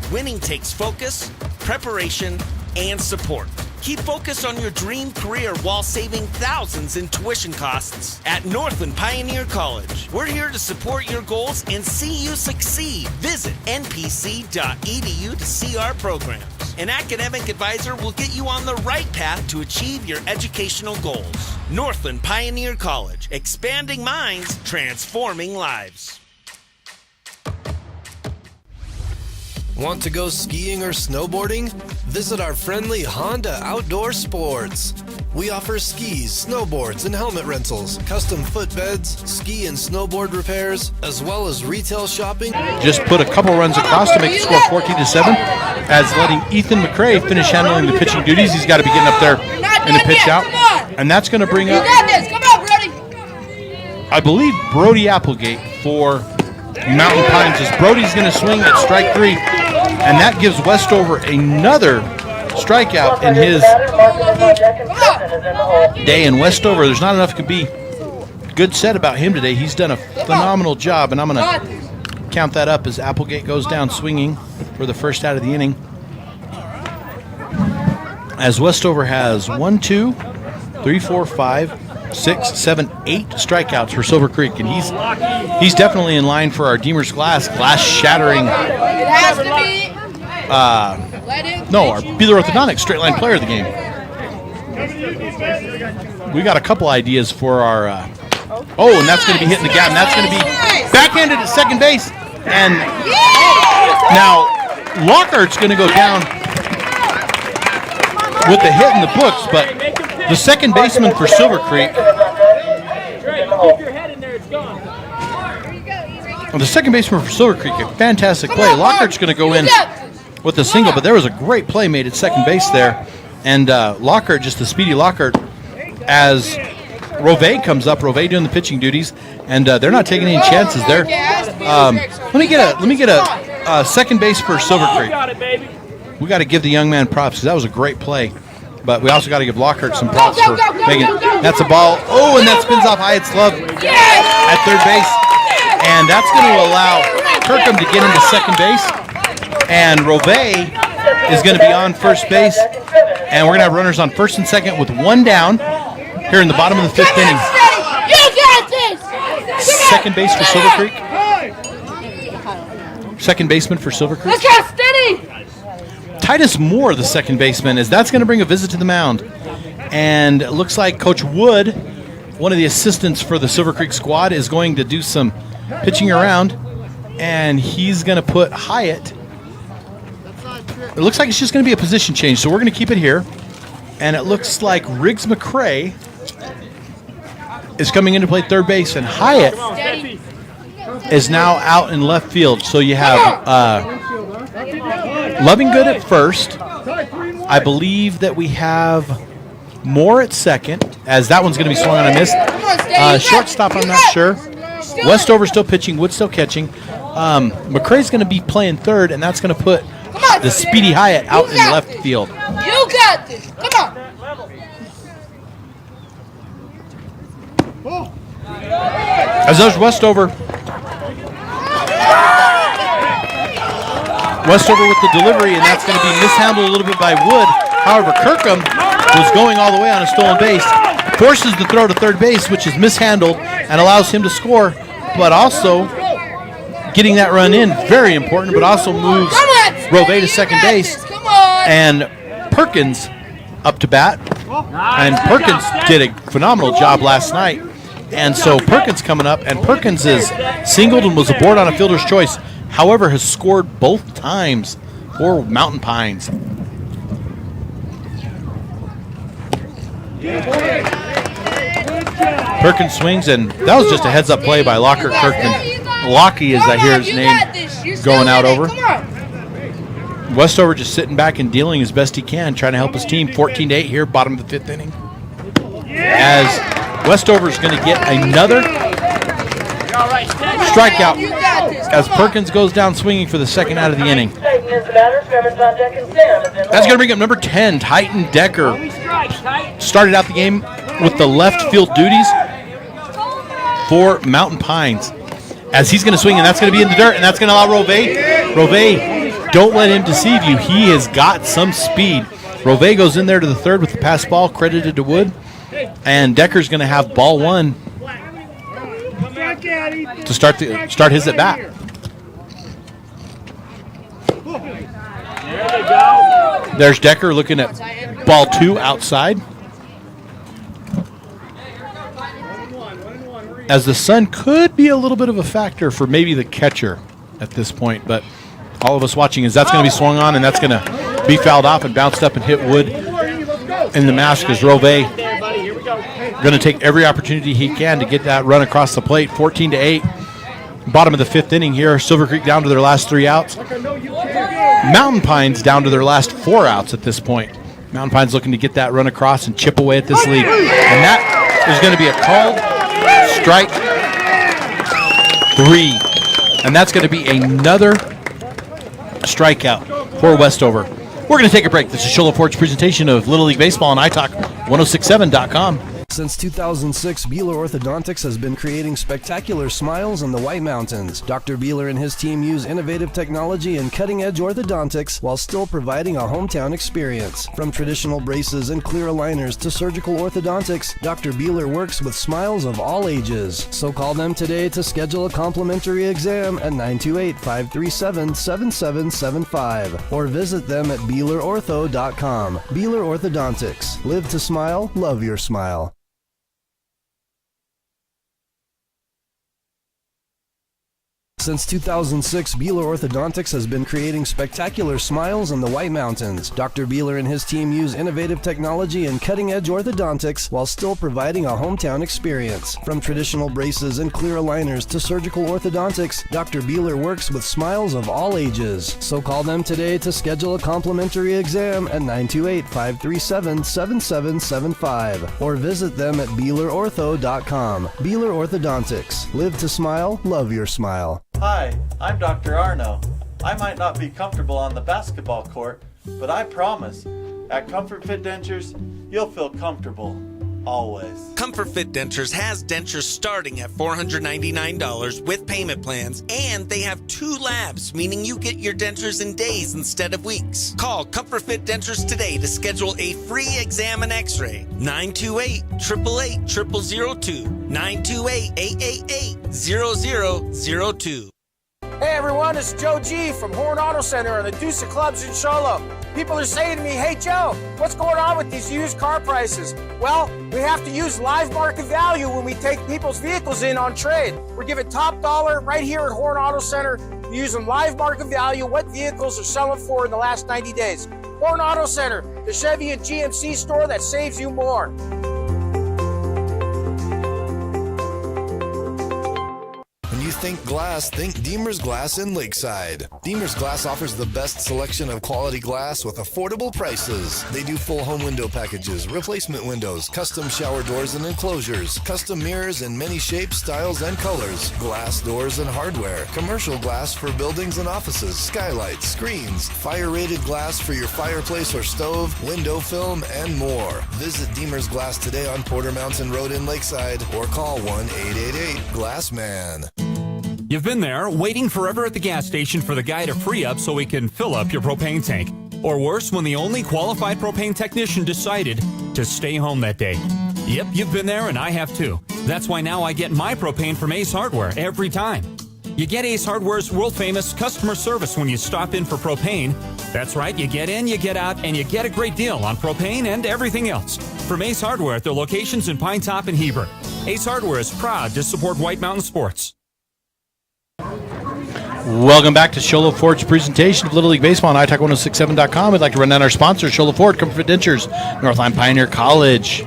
Winning takes focus, preparation, and support. Keep focused on your dream career while saving thousands in tuition costs at Northland Pioneer College. We're here to support your goals and see you succeed. Visit npc.edu to see our programs. An academic advisor will get you on the right path to achieve your educational goals. Northland Pioneer College, expanding minds, transforming lives. Want to go skiing or snowboarding? Visit our friendly Honda Outdoor Sports. We offer skis, snowboards, and helmet rentals, custom footbeds, ski and snowboard repairs, as well as retail shopping. Just put a couple runs across to make the score 14-7, as letting Ethan McCray finish handling the pitching duties. He's got to be getting up there in the pitch out, and that's going to bring up, Come on, Brody. I believe, Brody Applegate for Mountain Pines. As Brody's going to swing at strike 3, and that gives Westover another strikeout in his day. And Westover, there's not enough to be good said about him today. He's done a phenomenal job, and I'm going to count that up as Applegate goes down swinging for the first out of the inning. As Westover has 1, 2, 3, 4, 5, 6, 7, 8 strikeouts for Silver Creek, and he's definitely in line for our Deemer's glass shattering. It has to be. Our Beeler Orthodontics straight line player of the game. We got a couple ideas for our. And that's going to be hitting the gap, and that's going to be backhanded at second base. And now Lockhart's going to go down with the hit in the books, but the second baseman for Silver Creek. The second baseman for Silver Creek, a fantastic play. Lockhart's going to go in with a single, but there was a great play made at second base there. And Lockhart, just a speedy Lockhart, as Rove comes up, Rove doing the pitching duties, and they're not taking any chances there. Let me get a second base for Silver Creek. We got to give the young man props because that was a great play. But we also got to give Lockhart some props for making it. That's a ball. And that spins off Hyatt's glove at third base. And that's going to allow Kirkham to get into second base. And Rove is going to be on first base. And we're going to have runners on first and second with one down here in the bottom of the 5th inning. You got this! Second base for Silver Creek. Second baseman for Silver Creek. Let's go steady! Titus Moore, the second baseman, as that's going to bring a visit to the mound. And it looks like Coach Wood, one of the assistants for the Silver Creek squad, is going to do some pitching around. And he's going to put Hyatt. It looks like it's just going to be a position change, so we're going to keep it here. And it looks like Riggs McCray is coming in to play third base, and Hyatt is now out in left field. So you have Lovingood at first. I believe that we have Moore at second, as that one's going to be swung on a miss. Shortstop, I'm not sure. Westover still pitching, Wood still catching. McCray's going to be playing third, and that's going to put the speedy Hyatt out in left field. You got this. Come on. As there's Westover. Westover with the delivery, and that's going to be mishandled a little bit by Wood. However, Kirkham was going all the way on a stolen base. Forces the throw to third base, which is mishandled, and allows him to score, but also getting that run in, very important, but also moves Rove to second base. And Perkins up to bat. And Perkins did a phenomenal job last night. And so Perkins coming up, and Perkins is singled and was aboard on a fielder's choice. However, has scored both times for Mountain Pines. Perkins swings, and that was just a heads-up play by Lockhart Kirkman. Lockie, as I hear his name going out over. Westover just sitting back and dealing as best he can, trying to help his team. 14-8 here, bottom of the 5th inning. As Westover's going to get another strikeout as Perkins goes down swinging for the second out of the inning. That's going to bring up number 10, Titan Decker. Started out the game with the left field duties for Mountain Pines. As he's going to swing, and that's going to be in the dirt, and that's going to allow Rove, don't let him deceive you. He has got some speed. Rove goes in there to the third with the pass ball credited to Wood, and Decker's going to have ball 1 to start his at bat. There's Decker looking at ball 2 outside. As the sun could be a little bit of a factor for maybe the catcher at this point, but all of us watching is that's going to be swung on, and that's going to be fouled off and bounced up and hit Wood in the mask as Rove going to take every opportunity he can to get that run across the plate. 14-8, bottom of the 5th inning here. Silver Creek down to their last 3 outs. Mountain Pines down to their last 4 outs at this point. Mountain Pines looking to get that run across and chip away at this lead. And that is going to be a called strike 3. And that's going to be another strikeout for Westover. We're going to take a break. This is Shola Ford's presentation of Little League Baseball on iTalk1067.com. Since 2006, Beeler Orthodontics has been creating spectacular smiles in the White Mountains. Dr. Beeler and his team use innovative technology and cutting-edge orthodontics while still providing a hometown experience. From traditional braces and clear aligners to surgical orthodontics, Dr. Beeler works with smiles of all ages. So call them today to schedule a complimentary exam at 928-537-7775 or visit them at BeelerOrtho.com. Beeler Orthodontics. Live to smile, love your smile. Since 2006, Beeler Orthodontics has been creating spectacular smiles in the White Mountains. Dr. Beeler and his team use innovative technology and cutting-edge orthodontics while still providing a hometown experience. From traditional braces and clear aligners to surgical orthodontics, Dr. Beeler works with smiles of all ages. So call them today to schedule a complimentary exam at 928-537-7775 or visit them at BeelerOrtho.com. Beeler Orthodontics. Live to smile, love your smile. Hi, I'm Dr. Arno. I might not be comfortable on the basketball court, but I promise, at Comfort Fit Dentures, you'll feel comfortable, always. Comfort Fit Dentures has dentures starting at $499 with payment plans, and they have 2 labs, meaning you get your dentures in days instead of weeks. Call Comfort Fit Dentures today to schedule a free exam and x-ray. 928-888-0002. 928-888-0002. Hey everyone, it's Joe G from Horn Auto Center and the Deuce of Clubs in Sholo. People are saying to me, hey Joe, what's going on with these used car prices? Well, we have to use live market value when we take people's vehicles in on trade. We're giving top dollar right here at Horn Auto Center, using live market value, what vehicles are selling for in the last 90 days. Horn Auto Center, the Chevy and GMC store that saves you more. When you think glass, think Deemer's Glass in Lakeside. Deemer's Glass offers the best selection of quality glass with affordable prices. They do full home window packages, replacement windows, custom shower doors and enclosures, custom mirrors in many shapes, styles, and colors, glass doors and hardware, commercial glass for buildings and offices, skylights, screens, fire-rated glass for your fireplace or stove, window film, and more. Visit Deemer's Glass today on Porter Mountain Road in Lakeside or call 1-888-GLASSMAN. You've been there, waiting forever at the gas station for the guy to free up so he can fill up your propane tank. Or worse, when the only qualified propane technician decided to stay home that day. Yep, you've been there and I have too. That's why now I get my propane from Ace Hardware every time. You get Ace Hardware's world-famous customer service when you stop in for propane. That's right, you get in, you get out, and you get a great deal on propane and everything else. From Ace Hardware at their locations in Pine Top and Heber. Ace Hardware is proud to support White Mountain Sports. Welcome back to Shola Ford's presentation of Little League Baseball on iTalk1067.com. We'd like to run down our sponsors, Shola Ford, Comfort Fit Dentures, Northline Pioneer College,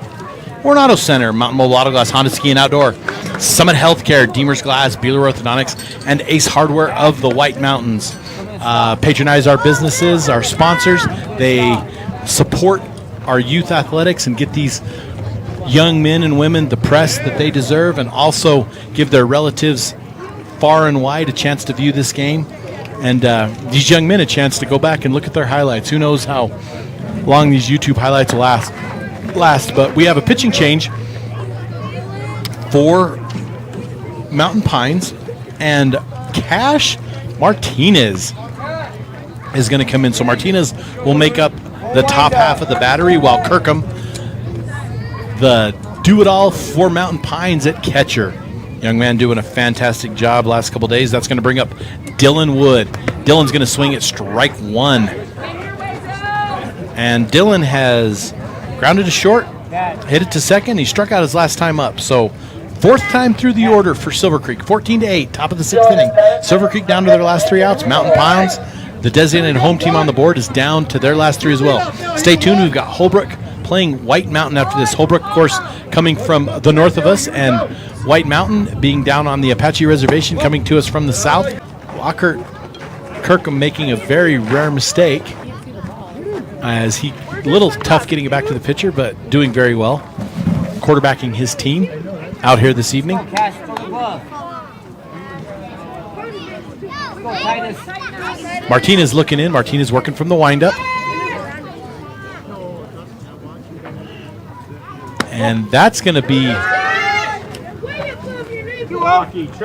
Horn Auto Center, Mountain Mobile Auto Glass, Honda Ski and Outdoor, Summit Healthcare, Deemer's Glass, Beeler Orthodontics, and Ace Hardware of the White Mountains. patronize our businesses, our sponsors. They support our youth athletics and get these young men and women the press that they deserve, and also give their relatives far and wide a chance to view this game, and these young men a chance to go back and look at their highlights. Who knows how long these YouTube highlights will last, but we have a pitching change for Mountain Pines, and Cash Martinez is going to come in. So Martinez will make up the top half of the battery, while Kirkham, the do-it-all for Mountain Pines at catcher. Young man doing a fantastic job last couple days. That's going to bring up Dylan Wood. Dylan's going to swing at strike one. And Dylan has grounded to short, hit it to second. He struck out his last time up. So fourth time through the order for Silver Creek. 14-8, top of the sixth inning. Silver Creek down to their last 3 outs. Mountain Pines, the designated home team on the board, is down to their last 3 as well. Stay tuned. We've got Holbrook playing White Mountain after this. Holbrook, of course, coming from the north of us, and White Mountain being down on the Apache Reservation, coming to us from the south. Lockhart Kirkham making a very rare mistake, as he a little tough getting it back to the pitcher, but doing very well, quarterbacking his team out here this evening. Martinez looking in. Martinez working from the windup. And that's going to be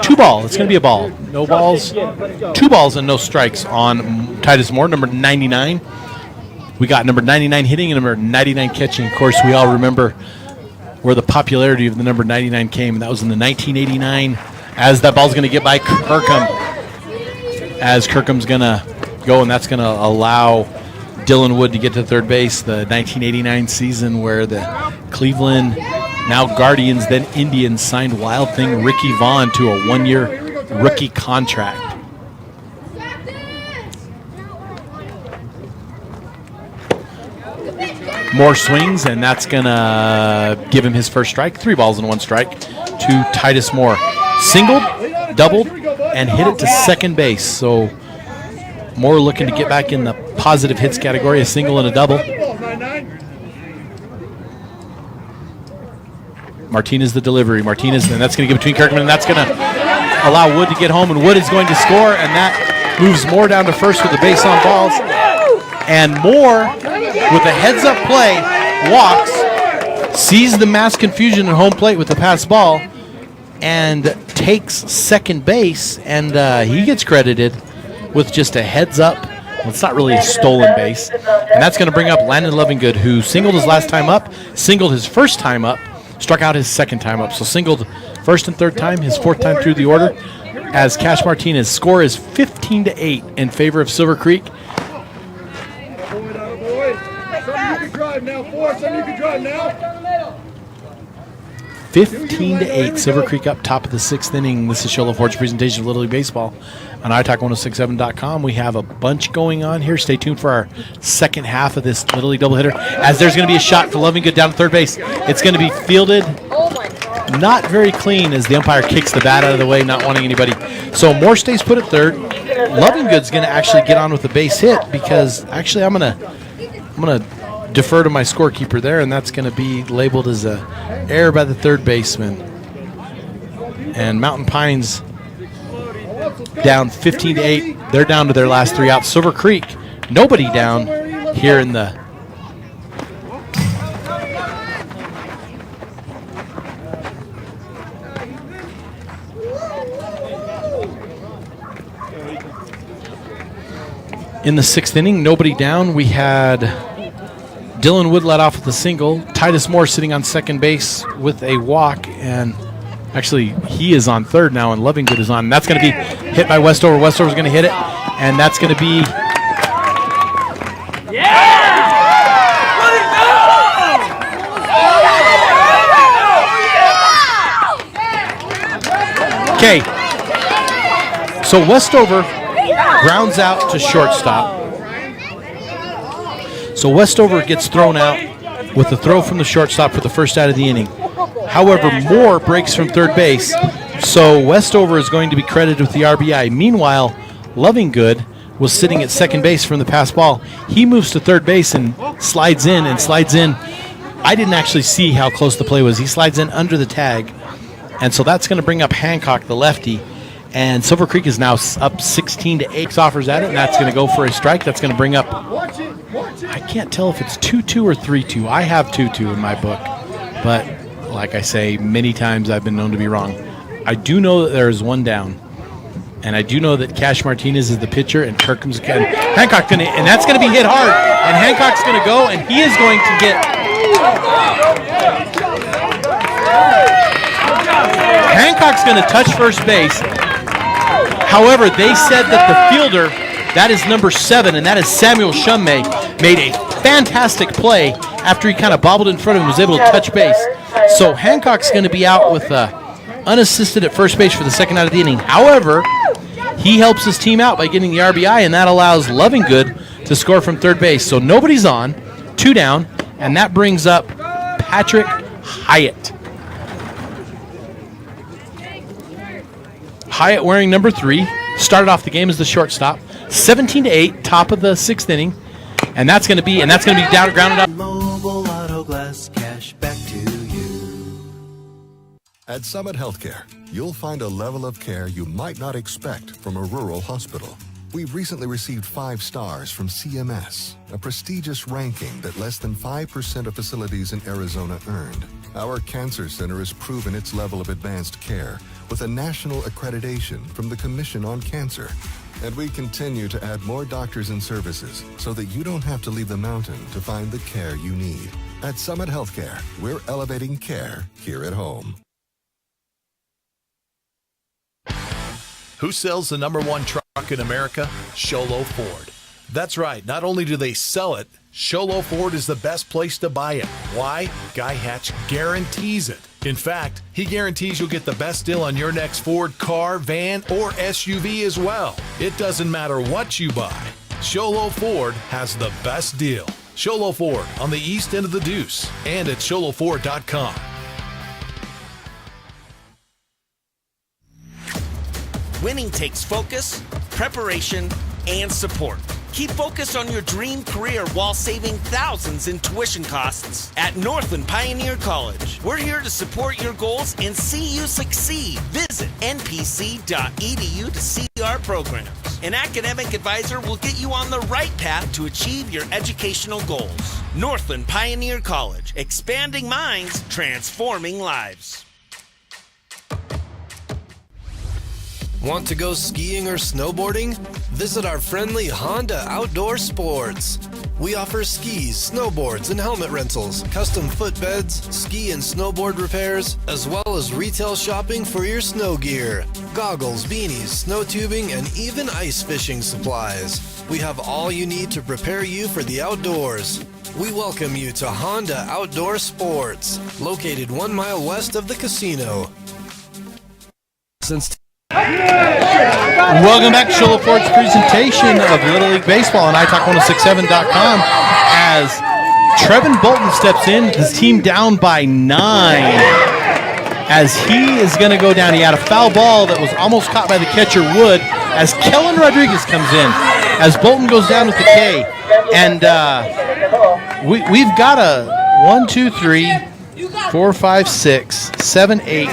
2 ball. It's going to be a ball. No balls, 2 balls and no strikes on Titus Moore, number 99. We got number 99 hitting and number 99 catching. Of course, we all remember where the popularity of the number 99 came, and that was in the 1989. As that ball's going to get by Kirkham, as Kirkham's going to go, and that's going to allow Dylan Wood to get to third base. The 1989 season where the Cleveland, now Guardians, then Indians, signed Wild Thing Ricky Vaughn to a 1-year rookie contract. Moore swings, and that's going to give him his first strike. 3 balls and 1 strike to Titus Moore. Singled, doubled, and hit it to second base. So Moore looking to get back in the positive hits category, a single and a double. Martinez the delivery. Martinez, and that's going to get between Kirkman, and that's going to allow Wood to get home, and Wood is going to score, and that moves Moore down to first with the base on balls. And Moore, with a heads-up play, walks, sees the mass confusion at home plate with the pass ball, and takes second base, and he gets credited with just a heads-up. Well, it's not really a stolen base. And that's going to bring up Landon Lovingood, who singled his last time up, singled his first time up, struck out his second time up. So singled first and third time, his 4th time through the order, as Cash Martinez. Score is 15-8 in favor of Silver Creek. You can drive now, Forrest. You can drive now. 15-8, Silver Creek up top of the 6th inning. This is Show Love Ford's presentation of Little League Baseball on iTalk1067.com. We have a bunch going on here. Stay tuned for our second half of this Little League doubleheader, as there's going to be a shot for Lovingood down to third base. It's going to be fielded not very clean, as the umpire kicks the bat out of the way, not wanting anybody. So Moore stays put at third. Lovingood's going to actually get on with the base hit, because actually I'm going to defer to my scorekeeper there, and that's going to be labeled as a error by the third baseman. And Mountain Pines down 15-8. They're down to their last 3 outs. Silver Creek, nobody down here in the in the 6th inning. Nobody down. We had Dylan Wood led off with a single. Titus Moore sitting on second base with a walk, and actually he is on third now, and Lovingood is on. And that's going to be hit by Westover. Westover's going to hit it, and that's going to be okay. So Westover grounds out to shortstop. So Westover gets thrown out with a throw from the shortstop for the first out of the inning. However, Moore breaks from third base, so Westover is going to be credited with the RBI. Meanwhile, Lovingood was sitting at second base from the pass ball. He moves to third base and slides in. I didn't actually see how close the play was. He slides in under the tag, and so that's going to bring up Hancock, the lefty. And Silver Creek is now up 16-8. Offers at it, and that's going to go for a strike. That's going to bring up, I can't tell if it's 2-2 or 3-2. I have 2-2 in my book, but like I say, many times I've been known to be wrong. I do know that there is one down, and I do know that Cash Martinez is the pitcher, and Kirkham's going to, Hancock going to, and that's going to be hit hard, and Hancock's going to go, and he is going to get, Hancock's going to touch first base. However, they said that the fielder, that is number 7, and that is Samuel Shumway, made a fantastic play after he kind of bobbled in front of him, was able to touch base. So Hancock's going to be out with unassisted at first base for the second out of the inning. However, he helps his team out by getting the RBI, and that allows Lovingood to score from third base. So nobody's on, 2 down, and that brings up Patrick Hyatt. Hyatt wearing number 3, started off the game as the shortstop. 17-8, top of the 6th inning, and that's going to be down, grounded up. Mobile Auto Glass Cash back to you. At Summit Healthcare, you'll find a level of care you might not expect from a rural hospital. We've recently received 5 stars from CMS, a prestigious ranking that less than 5% of facilities in Arizona earned. Our cancer center has proven its level of advanced care with a national accreditation from the Commission on Cancer. And we continue to add more doctors and services so that you don't have to leave the mountain to find the care you need. At Summit Healthcare, we're elevating care here at home. Who sells the #1 truck in America? Sholo Ford. That's right. Not only do they sell it, Sholo Ford is the best place to buy it. Why? Guy Hatch guarantees it. In fact, he guarantees you'll get the best deal on your next Ford car, van, or SUV as well. It doesn't matter what you buy. Sholo Ford has the best deal. Sholo Ford on the east end of the Deuce and at sholoford.com. Winning takes focus, preparation, and support. Keep focus on your dream career while saving thousands in tuition costs at Northland Pioneer College. We're here to support your goals and see you succeed. Visit npc.edu to see our programs. An academic advisor will get you on the right path to achieve your educational goals. Northland Pioneer College, expanding minds, transforming lives. Want to go skiing or snowboarding? Visit our friendly Honda Outdoor Sports. We offer skis, snowboards, and helmet rentals, custom footbeds, ski and snowboard repairs, as well as retail shopping for your snow gear, goggles, beanies, snow tubing, and even ice fishing supplies. We have all you need to prepare you for the outdoors. We welcome you to Honda Outdoor Sports, located 1 mile west of the casino. Welcome back to Sholo Ford's presentation of Little League Baseball on iTalk1067.com as Trevin Bolton steps in, his team down by 9 as he is going to go down. He had a foul ball that was almost caught by the catcher Wood as Kellen Rodriguez comes in as Bolton goes down with the K. And we've got a 1, 2, 3, 4, 5, 6, 7, 8,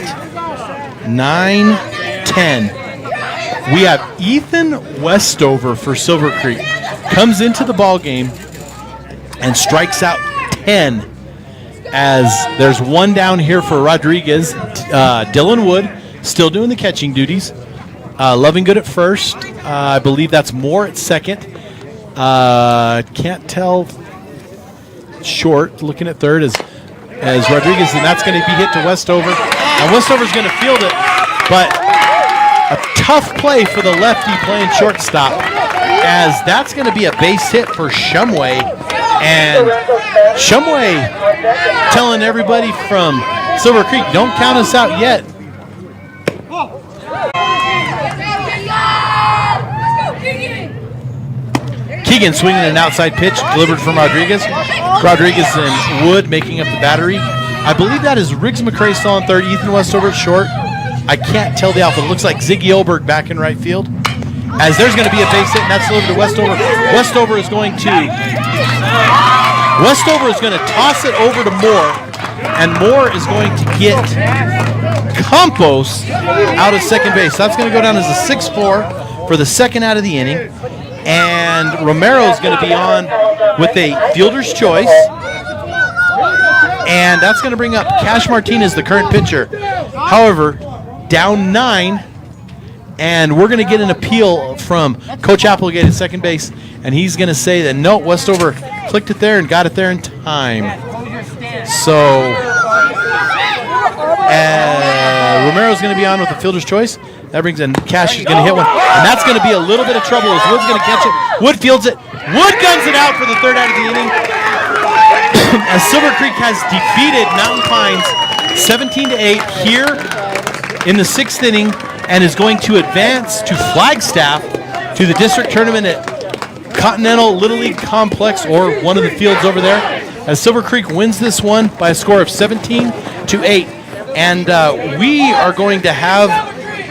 9, 10. We have Ethan Westover for Silver Creek. Comes into the ball game and strikes out 10 as there's one down here for Rodriguez. Dylan Wood still doing the catching duties. Lovingood at first. I believe that's Moore at second. Can't tell. Short looking at third as Rodriguez, and that's going to be hit to Westover. And Westover's going to field it, but a tough play for the lefty playing shortstop, as that's going to be a base hit for Shumway. And Shumway telling everybody from Silver Creek, don't count us out yet. Keegan swinging an outside pitch delivered from Rodriguez. Rodriguez and Wood making up the battery. I believe that is Riggs McCrae still on third, Ethan Westover at short. I can't tell the outfield. It looks like Ziggy Olberg back in right field. as there's going to be a base hit, and that's delivered to Westover. Westover is going to toss it over to Moore, and Moore is going to get Campos out of second base. That's going to go down as a 6-4 for the second out of the inning, and Romero is going to be on with a fielder's choice, and that's going to bring up Cash Martinez, the current pitcher. However, down 9, and we're going to get an appeal from Coach Applegate at second base, and he's going to say that no, Westover clicked it there and got it there in time. So Romero's going to be on with the fielder's choice. That brings in Cash is going to hit one, and that's going to be a little bit of trouble as Wood's going to catch it. Wood fields it. Wood guns it out for the third out of the inning. As Silver Creek has defeated Mountain Pines 17-8 here in the 6th inning, and is going to advance to Flagstaff to the district tournament at Continental Little League Complex, or one of the fields over there, as Silver Creek wins this one by a score of 17-8. And we are going to have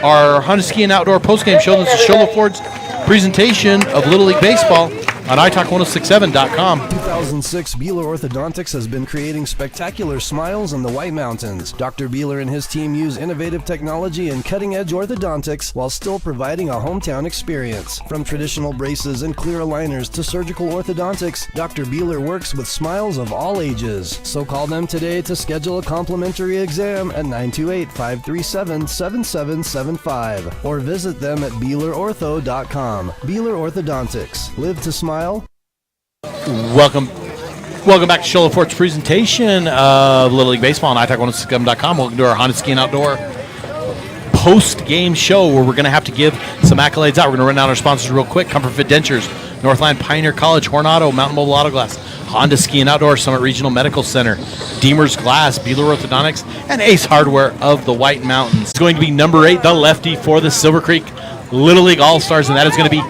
our Honda Ski and Outdoor postgame show. This is Shola Ford's presentation of Little League Baseball on iTalk1067.com. 2006, Beeler Orthodontics has been creating spectacular smiles in the White Mountains. Dr. Beeler and his team use innovative technology and cutting-edge orthodontics while still providing a hometown experience. From traditional braces and clear aligners to surgical orthodontics, Dr. Beeler works with smiles of all ages. So call them today to schedule a complimentary exam at 928-537-7775 or visit them at BeelerOrtho.com. Beeler Orthodontics. Live to smile. Welcome back to Shola Fort's presentation of Little League Baseball on iTalk1067.com. Welcome to our Honda Ski and Outdoor post-game show, where we're going to have to give some accolades out. We're going to run down our sponsors real quick. Comfort Fit Dentures, Northland Pioneer College, Horn Auto, Mountain Mobile Auto Glass, Honda Ski and Outdoor, Summit Regional Medical Center, Deemer's Glass, Beeler Orthodontics, and Ace Hardware of the White Mountains. It's going to be number 8, the lefty for the Silver Creek Little League All-Stars, and that is going to be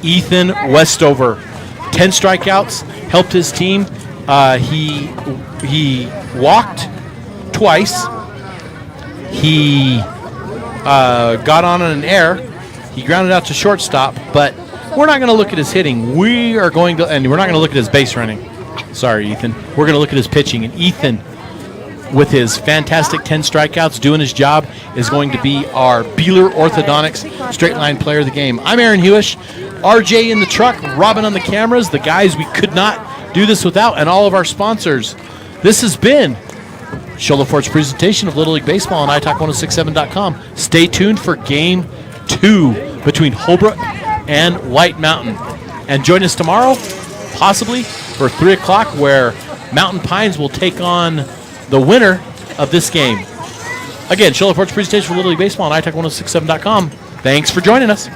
Ethan Westover. 10 strikeouts, helped his team. He walked twice. He got on an error. He grounded out to shortstop, but we're not going to look at his hitting. We are going to, and we're not going to look at his base running. Sorry, Ethan. We're going to look at his pitching, and Ethan, with his fantastic 10 strikeouts, doing his job, is going to be our Beeler Orthodontics straight line player of the game. I'm Aaron Hewish. RJ in the truck, Robin on the cameras, the guys we could not do this without, and all of our sponsors. This has been Shola Fort's presentation of Little League Baseball on iTalk1067.com. Stay tuned for Game 2 between Holbrook and White Mountain. And join us tomorrow, possibly, for 3 o'clock, where Mountain Pines will take on the winner of this game. Again, Shola Fort's presentation for Little League Baseball on iTalk1067.com. Thanks for joining us.